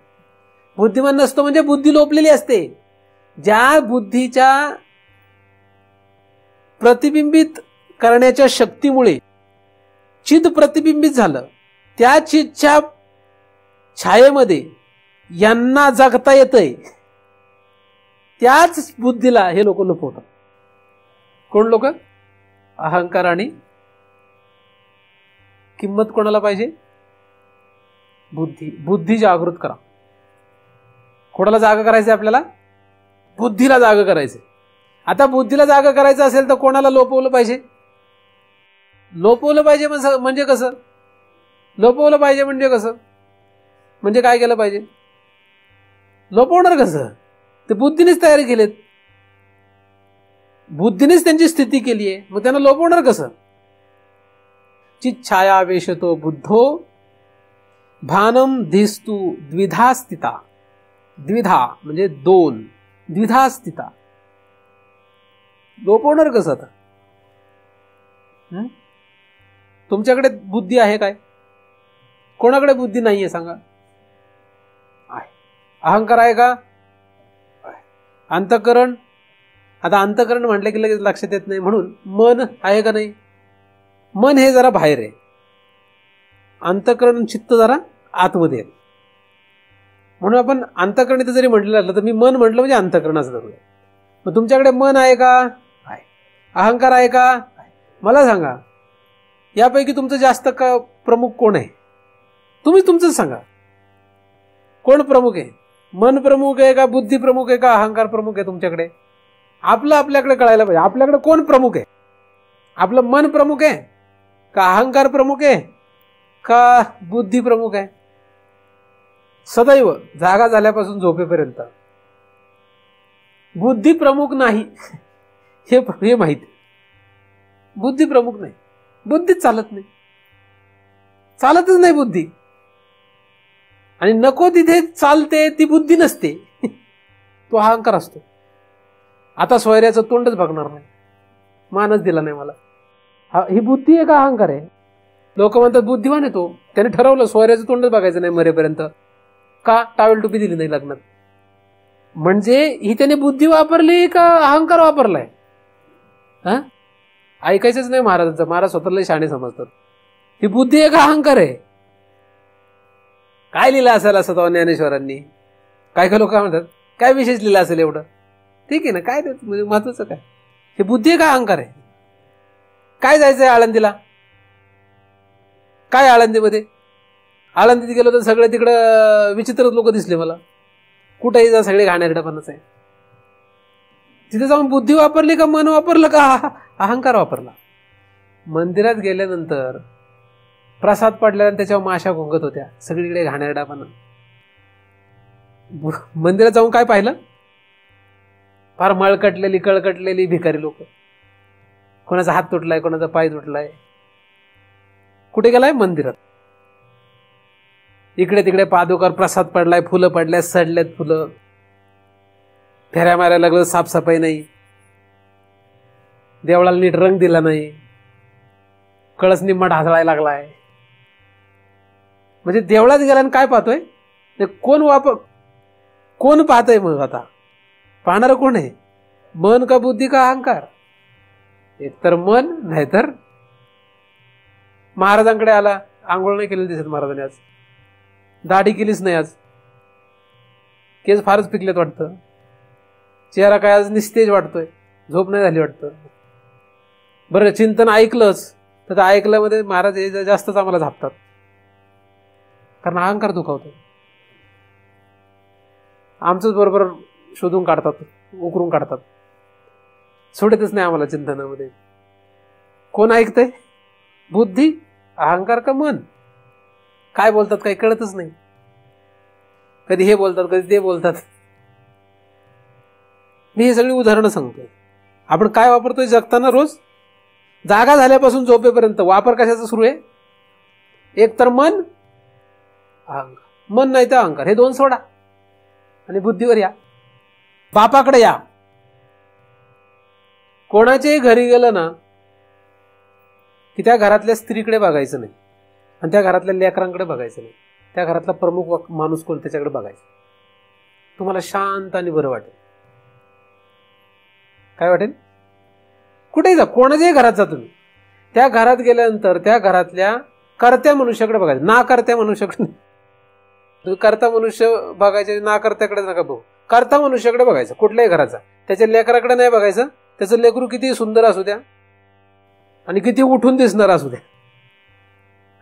बुद्धिमान नसतो म्हणजे बुद्धी लोपलेली असते. ज्या बुद्धीच्या प्रतिबिंबित करण्याच्या शक्तीमुळे चिद प्रतिबिंबित झालं, त्या चिदच्या छायेमध्ये यांना जगता येतंय, त्याच बुद्धीला हे लोक लपवतात. कोण लोक? अहंकार. आणि किंमत कोणाला पाहिजे? बुद्धी. बुद्धी जागृत करा. कोणाला जागा करायचं आपल्याला? बुद्धीला जागा करायचं. आता बुद्धीला जागा करायचं असेल तर कोणाला लोपवलं पाहिजे? लोपवलं पाहिजे म्हणजे कसं? लोपवलं पाहिजे म्हणजे कसं? म्हणजे काय केलं पाहिजे? लोपवणार कसं? ते बुद्धीनेच तयारी केलेत, बुद्धीनेच त्यांची स्थिती केली आहे, मग त्यांना लोपवणार कसं? चिच्छाया वेशतो बुद्धो भानम धिस्तु द्विधा स्थिता. द्विधा म्हणजे दोन, द्विधा स्थिता. लोपवणार कसं आता? तुमच्याकडे बुद्धी आहे काय? कोणाकडे बुद्धी नाहीये सांगा? आहे. अहंकार आहे का? अंतःकरण. आता अंतःकरण म्हटलं की लगेच लक्षात येत नाही, म्हणून मन आहे का नाही? मन हे जरा बाहेर आहे, अंतःकरण चित्त जरा आतमध्ये आहे. म्हणून आपण अंतःकरणी जरी म्हटलेलं असलं तर मी मन म्हटलं म्हणजे अंतःकरणाचं धरूया. मग तुमच्याकडे मन आहे का? आहे. अहंकार आहे का? आहे. मला सांगा, यापैकी तुमचं जास्त का प्रमुख कोण आहे? तुम्ही तुमचं सांगा, कोण प्रमुख आहे? मन प्रमुख आहे का बुद्धी प्रमुख आहे का अहंकार प्रमुख आहे तुमच्याकडे? आपल्याकडे कळायला पाहिजे. आपल्याकडे कोण प्रमुख आहे? आपलं मन प्रमुख आहे का अहंकार प्रमुख आहे का बुद्धी प्रमुख आहे? सदैव जागा झाल्यापासून झोपेपर्यंत बुद्धी प्रमुख नाही हे माहिती. बुद्धी प्रमुख नाही, बुद्धीच चालत नाही, चालतच नाही बुद्धी. आणि नको तिथे चालते ती बुद्धी नसते, तो अहंकार असतो. आता सोयऱ्याचं तोंडच बघणार नाही, मानच दिला नाही मला. ही बुद्धी आहे का अहंकार आहे? लोक म्हणतात बुद्धिवान आहे तो, त्याने ठरवलं सोयऱ्याचं तोंडच बघायचं नाही मरेपर्यंत. का? टावेल टोपी दिली नाही लग्नात. म्हणजे ही त्याने बुद्धी वापरली का अहंकार वापरलाय? ऐकायचंच नाही महाराजांचं. महाराज स्वतःला शाणे समजतात. ही बुद्धी आहे का अहंकार आहे? काय लिहिलं असेल असं तो ज्ञानेश्वरांनी? काय काय लोक म्हणतात काय विशेष लिहिलं असेल एवढं? ठीक आहे ना, काय म्हणजे महत्वाचं काय? हे बुद्धी आहे का अहंकार आहे? काय जायचंय आळंदीला? काय आळंदीमध्ये? आळंदीत गेलो तर सगळे तिकडं विचित्रच लोक दिसले मला. कुठेही जा सगळे घाणेरडेपणाच आहे. तिथे जाऊन बुद्धी वापरली का मन वापरलं का अहंकार वापरला? मंदिरात गेल्यानंतर प्रसाद पडल्यानंतर त्याच्यावर माशा घोंगत होत्या, सगळीकडे घाणेरडापणा. मंदिरात जाऊन काय पाहिलं? फार मळकटलेली कळकटलेली भिकारी लोक. कोणाचा हात तुटलाय, कोणाचा पाय तुटलाय. कुठे गेलाय? मंदिरात. इकडे तिकडे पादुकार प्रसाद पडलाय, फुलं पडल्यात, सडल्यात फुलं. फेऱ्या मारायला लागलं, साफसफाई नाही, देवळाला नीट रंग दिला नाही, कळस निम्मा ढासळायला लागलाय. म्हणजे देवळात गेल्यानं काय पाहतोय? कोण पाहतोय? मग आता पाहणार कोण आहे? मन का बुद्धी का अहंकार? एकतर मन, नाहीतर महाराजांकडे आला, आंघोळ नाही केलेली दिसत महाराजांनी आज, दाढी केलीच नाही आज, केस फारच पिकलेत वाटतं, चेहरा काय आज निस्तेज वाटतोय, झोप नाही झाली वाटतं. बरं, चिंतन ऐकलंच तर ऐकल्यामध्ये महाराज हे जास्तच आम्हाला झापतात, कारण अहंकार दुखावतो. आमचंच बरोबर शोधून काढतात, उकरून काढतात, सोडतच नाही आम्हाला चिंतनामध्ये. कोण ऐकतंय? बुद्धी, अहंकार का मन? काय बोलतात काही कळतच नाही. कधी हे बोलतात, कधी ते बोलतात. मी हे सगळी उदाहरणं सांगतोय. आपण काय वापरतोय जगताना रोज? जागा झाल्यापासून झोपेपर्यंत वापर कशाचा सुरू आहे? एक तर मन, अहंकार. मन नाही तर अहंकार, हे दोन सोडा आणि बुद्धीवर या. बापाकडे या. कोणाच्याही घरी गेलं ना की त्या घरातल्या स्त्रीकडे बघायचं नाही आणि त्या घरातल्या लेकरांकडे बघायचं नाही. त्या घरातला प्रमुख माणूस कोण त्याच्याकडे बघायचं. तुम्हाला शांत आणि बरं वाटेल. काय वाटेल? कुठेही जा, कोणाच्याही घरात जा तुम्ही, त्या घरात गेल्यानंतर त्या घरातल्या कर्त्या मनुष्याकडे बघायचं, ना कर्त्या मनुष्याकडे. कर्ता मनुष्य बघायचे, ना कर्त्याकडे नका बघू. कर्ता मनुष्याकडे बघायचं कुठल्याही घराचा. त्याच्या लेकराकडे नाही बघायचं. त्याचं लेकरू किती सुंदर असू द्या आणि किती उठून दिसणार असू द्या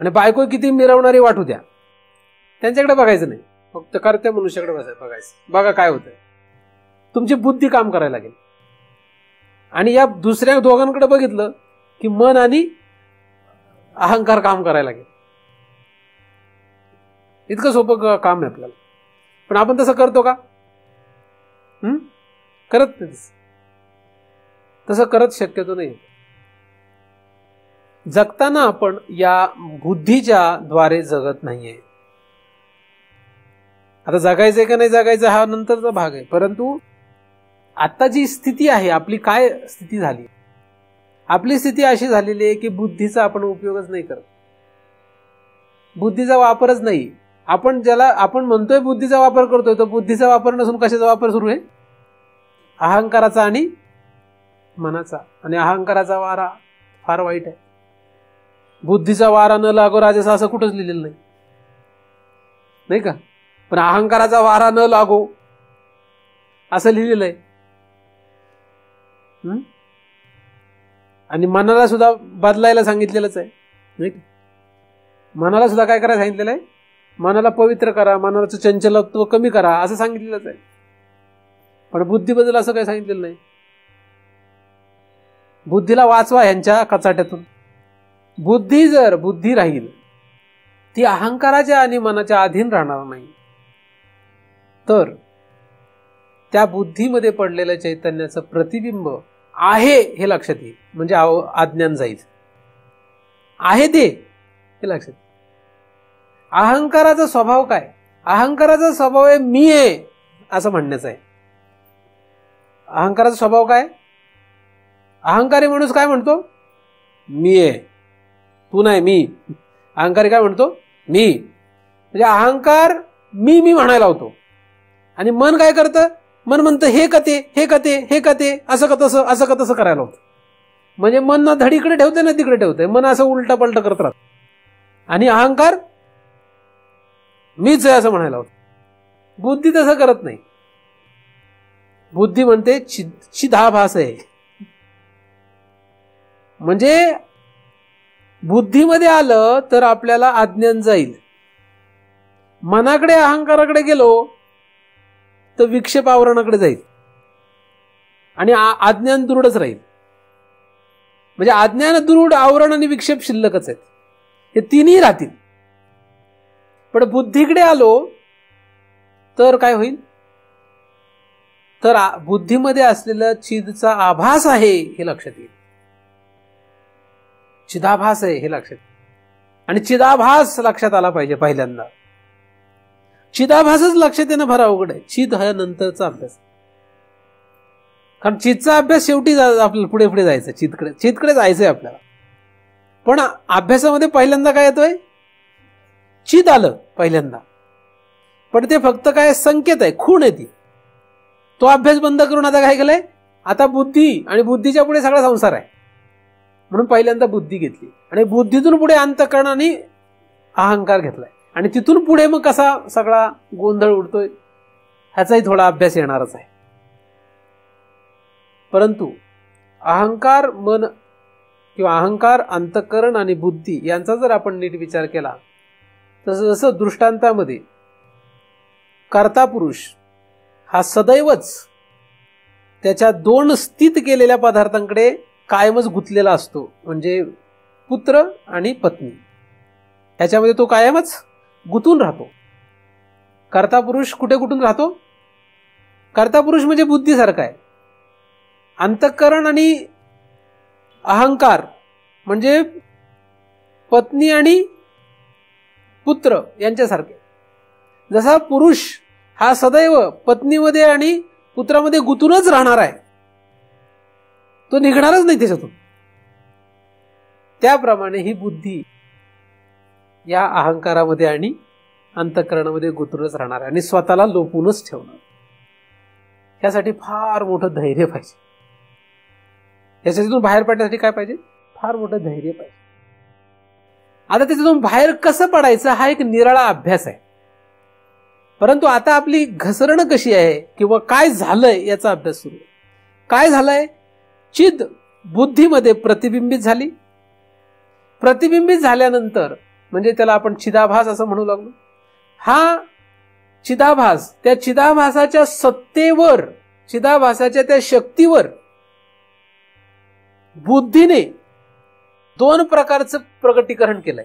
आणि बायको किती मिरवणारी वाटू द्या, त्यांच्याकडे बघायचं नाही. फक्त कर्त्या मनुष्याकडे बघायचं. बघा काय होतंय. तुमची बुद्धी काम करायला लागेल. आणि या दुसऱ्या दोघांकडे बघितलं की मन आणि अहंकार काम करायला लागेल. इतकं सोपं काम आहे आपल्याला. पण आपण तसं करतो का? करत नाही. तसं करत शक्यतो नाही. जगताना आपण या बुद्धीच्या द्वारे जगत नाहीये. आता जगायचंय का नाही जगायचं हा नंतरचा भाग आहे. परंतु आता जी स्थिती आहे आपली, काय स्थिती झाली? आपली स्थिती अशी झालेली आहे की बुद्धीचा आपण उपयोगच नाही करत. बुद्धीचा वापरच नाही. आपण ज्याला आपण म्हणतोय बुद्धीचा वापर करतोय, तो बुद्धीचा वापर नसून कशाचा वापर सुरू आहे? अहंकाराचा आणि मनाचा. आणि अहंकाराचा वारा फार वाईट आहे. बुद्धीचा वारा न लागो राजसा असं कुठंच लिहिलेलं नाही, नाही का? पण अहंकाराचा वारा न लागो असं लिहिलेलं आहे. आणि मनाला सुद्धा बदलायला सांगितलेलंच आहे. नाही, मनाला सुद्धा काय करायला सांगितलेलं आहे? मनाला पवित्र करा, मनाचं चंचलत्व कमी करा असं सांगितलेलंच आहे. पण बुद्धीबद्दल असं काही सांगितलेलं नाही. बुद्धीला वाचवा ह्यांच्या कचाट्यातून. बुद्धी राहील ती अहंकाराच्या आणि मनाच्या अधीन राहणार नाही, तर त्या बुद्धीमध्ये पडलेल्या चैतन्याचं प्रतिबिंब आहे हे लक्षात येईल. म्हणजे अज्ञान जाईल. आहे ते हे लक्षात येईल. अहंकाराचा स्वभाव काय? अहंकाराचा स्वभाव आहे मी आहे असं म्हणण्याचा आहे. अहंकाराचा स्वभाव काय? अहंकारी माणूस काय म्हणतो? मी आहे, तू नाही मी. अहंकारी काय म्हणतो? मी. म्हणजे अहंकार मी मी म्हणायला होतो. आणि मन काय करतं? मन म्हणतं हे कते हे कते हे कते, असं का तसं असं का तसं करायला होतं. म्हणजे मन ना धडीकडे ठेवते ना तिकडे ठेवते, मन असं उलटा पलट करत राहत. आणि अहंकार मीच आहे असं म्हणायला होतं. बुद्धी तसं करत नाही. बुद्धी म्हणते चिदाभास आहे. म्हणजे बुद्धीमध्ये आलं तर आपल्याला अज्ञान जाईल. मनाकडे अहंकाराकडे गेलो तर विक्षेप आवरणाकडे जाईल आणि अज्ञान दृढच राहील. म्हणजे अज्ञान दृढ, आवरण आणि विक्षेप शिल्लकच आहेत. हे तिन्ही राहतील. पण बुद्धीकडे आलो तर काय होईल? तर बुद्धीमध्ये असलेला चिदचा आभास आहे हे लक्षात येईल. चिदाभास आहे हे लक्षात येईल. आणि चिदाभास लक्षात आला पाहिजे पहिल्यांदा. चिदाभासच लक्षात येणं फार अवघड आहे. चिद हा नंतरचा अभ्यास. कारण चिदचा अभ्यास शेवटी आपल्याला पुढे पुढे जायचं. चिदकडे जायचंय आपल्याला. पण अभ्यासामध्ये पहिल्यांदा काय येतोय? चिद आलं पहिल्यांदा. पण ते फक्त काय संकेत आहे, खूण आहे ती. तो अभ्यास बंद करून आता काय केलंय? आता बुद्धी, आणि बुद्धीच्या पुढे सगळा संसार आहे. म्हणून पहिल्यांदा बुद्धी घेतली आणि बुद्धीतून पुढे अंतःकरण आणि अहंकार घेतलाय. आणि तिथून पुढे मग कसा सगळा गोंधळ उडतोय ह्याचाही थोडा अभ्यास येणारच आहे. परंतु अहंकार मन किंवा अहंकार, अंतःकरण आणि बुद्धी यांचा जर आपण नीट विचार केला तर जसं दृष्टांतामध्ये कर्ता पुरुष हा सदैवच त्याच्या दोन स्थित केलेल्या पदार्थांकडे कायमच गुंतलेला असतो. म्हणजे पुत्र आणि पत्नी ह्याच्यामध्ये तो कायमच गुंतून राहतो. कर्ता पुरुष कुठे गुंतून राहतो? कर्ता पुरुष म्हणजे बुद्धीसारखा आहे. अंतःकरण आणि अहंकार म्हणजे पत्नी आणि पुत्र यांच्यासारखे. जसा पुरुष हा सदैव पत्नीमध्ये आणि पुत्रामध्ये गुंतूनच राहणार आहे, तो निघणारच नाही त्याच्यातून, त्याप्रमाणे ही बुद्धी या अहंकारामध्ये आणि अंतःकरणामध्ये गुंतूनच राहणार आहे आणि स्वतःला लोपूनच ठेवणार. यासाठी फार मोठं धैर्य पाहिजे. याच्यातून बाहेर पडण्यासाठी काय पाहिजे? फार मोठं धैर्य पाहिजे. आता त्याच्यातून बाहेर कसं पडायचं हा एक निराळा अभ्यास आहे. परंतु आता आपली घसरण कशी आहे किंवा काय झालंय याचा अभ्यास सुरू आहे. काय झालंय? चिद बुद्धीमध्ये प्रतिबिंबित झाली. प्रतिबिंबित झाल्यानंतर म्हणजे त्याला आपण चिदाभास असं म्हणू लागलो. हा चिदाभास, त्या चिदाभासाच्या सत्तेवर, चिदाभासाच्या त्या शक्तीवर बुद्धीने दोन प्रकारचं प्रगटीकरण केलंय.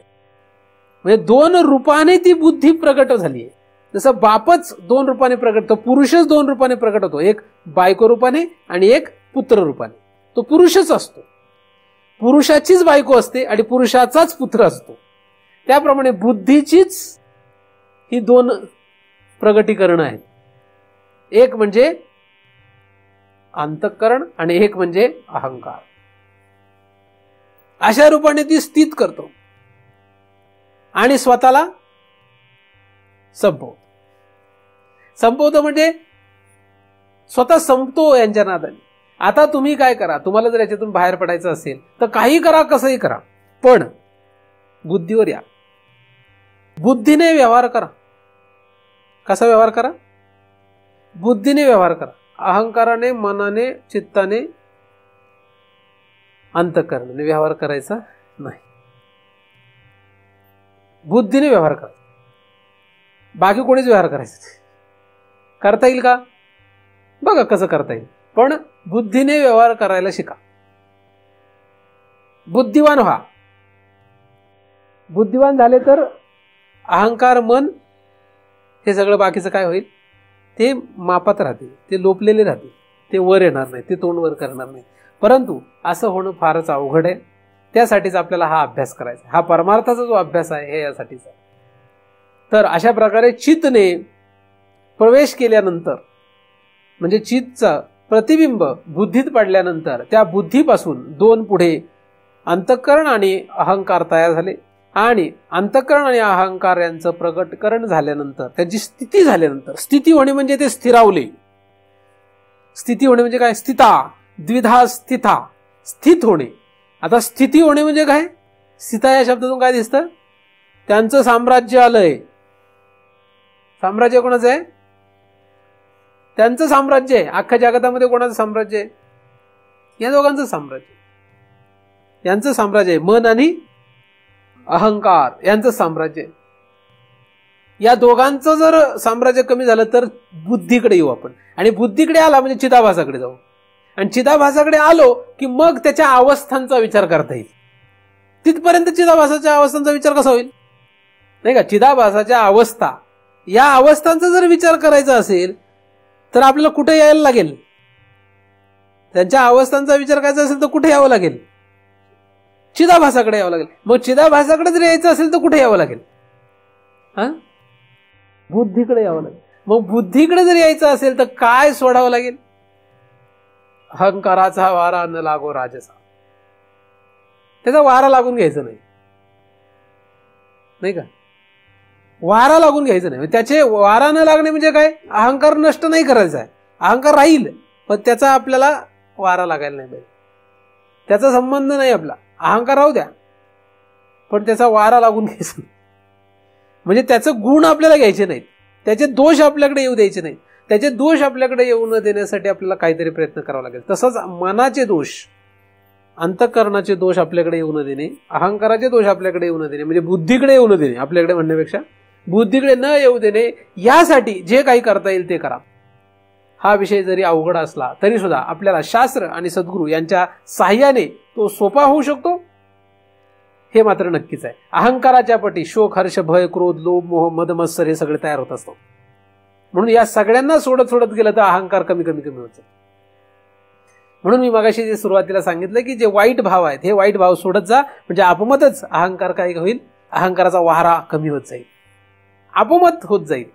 म्हणजे दोन रूपाने ती बुद्धी प्रगट झाली आहे. जसं बापच दोन रूपाने प्रगट होतो, पुरुषच दोन रूपाने प्रगट होतो, एक बायको रूपाने आणि एक पुत्र रूपाने. तो पुरुषच असतो, पुरुषाचीच बायको असते आणि पुरुषाचाच पुत्र असतो. त्याप्रमाणे बुद्धीचीच ही दोन प्रगटीकरण आहेत. एक म्हणजे अंतःकरण आणि एक म्हणजे अहंकार. अशा रूपाने ती स्थित करतो आणि स्वतःला संपवतो. संपवतो म्हणजे स्वतः संपतो यांच्या नादाने. आता तुम्ही काय करा, तुम्हाला जर याच्यातून बाहेर पडायचं असेल तर काही करा, कसंही करा, पण बुद्धीवर या, बुद्धीने व्यवहार करा. कसा व्यवहार करा? बुद्धीने व्यवहार करा. अहंकाराने, मनाने, चित्ताने, अंतःकरणाने व्यवहार करायचा नाही. बुद्धीने व्यवहार करा. बाकी कोणीच व्यवहार करायचा करता येईल का? बघा कसं करता येईल. पण बुद्धीने व्यवहार करायला शिका. बुद्धिवान व्हा. बुद्धिवान झाले तर अहंकार, मन हे सगळं बाकीचं काय होईल? ते मापात राहतील, ते लोपलेले राहतील, ते वर येणार नाही, ते तोंड वर करणार नाही. परंतु असं होणं फारच अवघड आहे. त्यासाठीच आपल्याला हा अभ्यास करायचा. हा परमार्थाचा जो अभ्यास आहे हे यासाठीच आहे. तर अशा प्रकारे चित्तने प्रवेश केल्यानंतर, म्हणजे चित्तचा प्रतिबिंब बुद्धीत पडल्यानंतर त्या बुद्धीपासून दोन पुढे अंतःकरण आणि अहंकार तयार झाले. आणि अंतःकरण आणि अहंकार यांचं प्रकटीकरण झाल्यानंतर, त्यांची स्थिती झाल्यानंतर, स्थिती होणे म्हणजे ते स्थिरावले. स्थिती होणे म्हणजे काय? स्थिता, द्विधा स्थिता, स्थित होणे. आता स्थिती होणे म्हणजे काय? स्थिता या शब्दातून काय दिसतं? त्यांचं साम्राज्य आलंय. साम्राज्य कोणाचं आहे? त्यांचं साम्राज्य आहे. अख्ख्या जगतामध्ये कोणाचं साम्राज्य आहे? या दोघांचं साम्राज्य. यांचं साम्राज्य आहे. मन आणि अहंकार यांचं साम्राज्य. या दोघांचं जर साम्राज्य कमी झालं तर बुद्धीकडे येऊ आपण. आणि बुद्धीकडे आला म्हणजे चिदाभासाकडे जाऊ. आणि चिदाभासाकडे आलो की मग त्याच्या अवस्थांचा विचार करता येईल. तिथपर्यंत चिदाभासाच्या अवस्थांचा विचार कसा होईल? नाही का? चिदाभासाच्या अवस्था, या अवस्थांचा जर विचार करायचा असेल तर आपल्याला कुठे यायला लागेल? त्यांच्या अवस्थांचा विचार करायचा असेल तर कुठे यावं लागेल? चिदाभासाकडे यावं लागेल. मग चिदाभासाकडे जर यायचं असेल तर कुठे यावं लागेल? बुद्धीकडे यावं लागेल. मग बुद्धीकडे जर यायचं असेल तर काय सोडावं लागेल? अहंकाराचा वारा न लागो राजसा. त्याचा वारा लागून घ्यायचं नाही, नाही का? वारा लागून घ्यायचं नाही. त्याचे वारा न लागणे म्हणजे काय? अहंकार नष्ट नाही करायचा आहे. अहंकार राहील पण त्याचा आपल्याला वारा लागायला नाही पाहिजे. त्याचा संबंध नाही आपला. अहंकार राहू द्या पण त्याचा वारा लागून घ्यायचा. म्हणजे त्याचं गुण आपल्याला घ्यायचे नाहीत, त्याचे दोष आपल्याकडे येऊ द्यायचे नाहीत. त्याचे दोष आपल्याकडे येऊ न देण्यासाठी आपल्याला काहीतरी प्रयत्न करावा लागेल. तसंच मनाचे दोष, अंतःकरणाचे दोष आपल्याकडे येऊ न देणे, अहंकाराचे दोष आपल्याकडे येऊ न देणे, म्हणजे बुद्धीकडे येऊ न देणे, आपल्याकडे म्हणण्यापेक्षा बुद्धीकडे न येऊ देणे, यासाठी जे काही करता येईल ते करा. हा विषय जरी अवघड असला तरी सुद्धा आपल्याला शास्त्र आणि सद्गुरू यांच्या साह्याने तो सोपा होऊ शकतो हे मात्र नक्कीच आहे. अहंकाराच्या पटी शोक, हर्ष, भय, क्रोध, लोभ, मोह, मद, मत्सर हे सगळे तयार होत असतो. म्हणून या सगळ्यांना सोडत सोडत गेलं तर अहंकार कमी कमी कमी होत. म्हणून मी मगाशी जे सुरुवातीला सांगितलं की जे वाईट भाव आहेत हे वाईट भाव सोडत जा, म्हणजे आपोमतच अहंकार काय होईल? अहंकाराचा वारा कमी होत जाईल, आपोमत होत जाईल.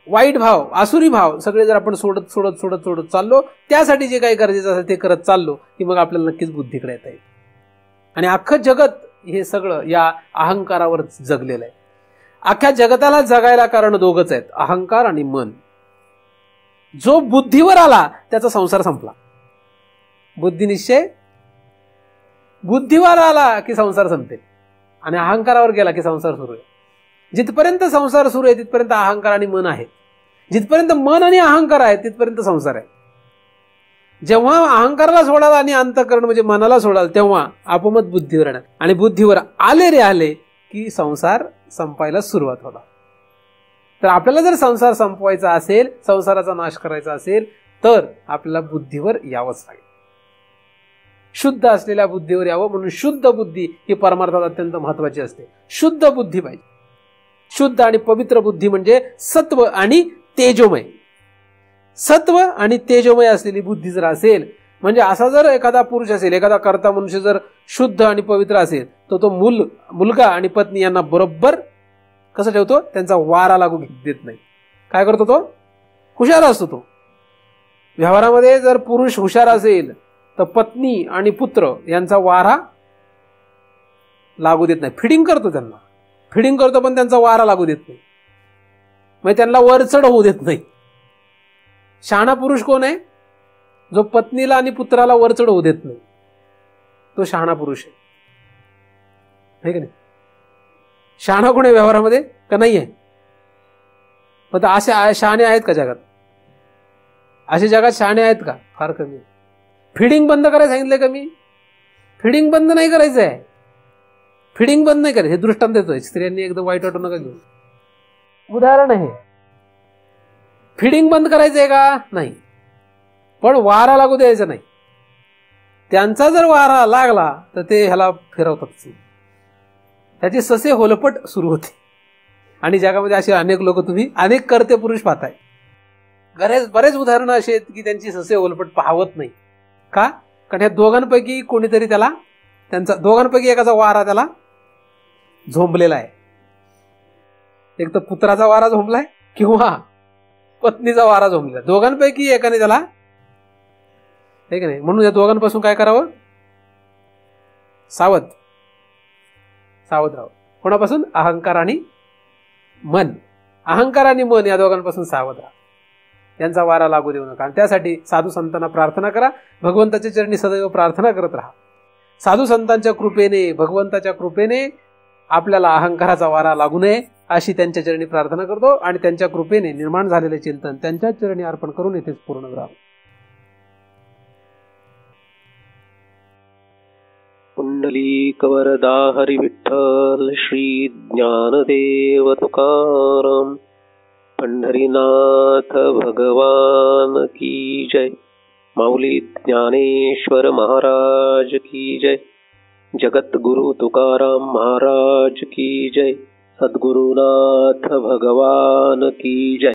वाईट भाव, आसुरी भाव सगळे जर आपण सोडत सोडत सोडत सोडत चाललो, त्यासाठी जे काही गरजेचं असेल ते करत चाललो की मग आपल्याला नक्कीच बुद्धीकडे येता येईल. आणि अख्खं जगत हे सगळं या अहंकारावर जगलेलं आहे. अख्ख्या जगताला जगायला कारण दोघंच आहेत, अहंकार आणि मन. जो बुद्धीवर आला त्याचा संसार संपला. बुद्धिनिश्चय बुद्धीवर आला की संसार संपेल, आणि अहंकारावर गेला की संसार सुरू आहे. जिथपर्यंत संसार सुरू आहे तिथपर्यंत अहंकार आणि मन आहे. जिथपर्यंत मन आणि अहंकार आहे तिथपर्यंत संसार आहे. जेव्हा अहंकाराला सोडाल आणि अंतःकरण म्हणजे मनाला सोडाल तेव्हा आपोमत बुद्धीवर येणार, आणि बुद्धीवर आले रे आले की संसार संपायला सुरुवात होणार. तर आपल्याला जर संसार संपवायचा असेल, संसाराचा नाश करायचा असेल तर आपल्याला बुद्धीवर यावंच लागेल. शुद्ध असलेल्या बुद्धीवर यावं. म्हणून शुद्ध बुद्धी ही परमार्थात अत्यंत महत्वाची असते. शुद्ध बुद्धी पाहिजे. शुद्ध आणि पवित्र बुद्धी म्हणजे सत्व आणि तेजोमय. सत्व आणि तेजोमय असलेली बुद्धी जर असेल, म्हणजे असा जर एखादा पुरुष असेल, एखादा कर्ता मनुष्य जर शुद्ध आणि पवित्र असेल तर तो मुलगा आणि पत्नी यांना बरोबर कसं ठेवतो? त्यांचा वारा लागू देत नाही. काय करतो? तो हुशार असतो. तो व्यवहारामध्ये जर पुरुष हुशार असेल तर पत्नी आणि पुत्र यांचा वारा लागू देत नाही. फिडिंग करतो, त्यांना फिडिंग करतो पण त्यांचा वारा लागू देत नाही, म्हणजे त्यांना वरचढ होऊ देत नाही. शहाणा पुरुष कोण आहे? जो पत्नीला आणि पुत्राला वरचढ होऊ देत नाही, तो शहाणा पुरुष आहे की नाही? शहाणा कोण आहे व्यवहारामध्ये का नाही आहे? पण असे शहाणे आहेत का जगात? असे जगात शहाणे आहेत का? फार कमी. फिडिंग बंद करायला सांगितलंय का मी? फिडिंग बंद नाही करायचं आहे. फिडिंग बंद नाही करायचं. हे दृष्टांत देतोय. स्त्रियांनी एकदम वाईट वाटू नका घेऊ. उदाहरण आहे. फिडिंग बंद करायचंय का? नाही. पण वारा लागू द्यायचा नाही. त्यांचा जर वारा लागला तर ते ह्याला फिरवतात. त्याची ससे होलपट सुरू होते. आणि जगामध्ये असे अनेक लोक तुम्ही अनेक कर्ते पुरुष पाहताय. बरेच उदाहरणं अशी आहेत की त्यांची ससे होलपट पाहवत नाही. का? कारण ह्या दोघांपैकी कोणीतरी दोघांपैकी एकाचा वारा त्याला झोंबलेला आहे. एक तर पुत्राचा वारा झोंबलाय किंवा पत्नीचा वारा झोंबलाय. दोघांपैकी एकाने त्याला, हे की नाही? म्हणून या दोघांपासून काय करावं? सावध राहावं. कोणापासून? अहंकार आणि मन. अहंकार आणि मन या दोघांपासून सावध राहा. त्यांचा वारा लागू देऊ नका. आणि त्यासाठी साधू संतांना प्रार्थना करा. भगवंताच्या चरणी सदैव प्रार्थना करत राहा. साधू संतांच्या कृपेने, भगवंताच्या कृपेने आपल्याला अहंकाराचा वारा लागू नये अशी त्यांच्या चरणी प्रार्थना करतो. आणि त्यांच्या कृपेने निर्माण झालेले चिंतन त्यांच्याच चरणी अर्पण करून येथेच पूर्ण करावं. पुंडलीकवरदा हरी विठ्ठल श्री ज्ञानदेव तुकाराम. पंढरीनाथ भगवान की जय. माऊली ज्ञानेश्वर महाराज की जय. जगद्गुरु तुकाराम महाराज की जय. सद्गुरुनाथ भगवान की जय.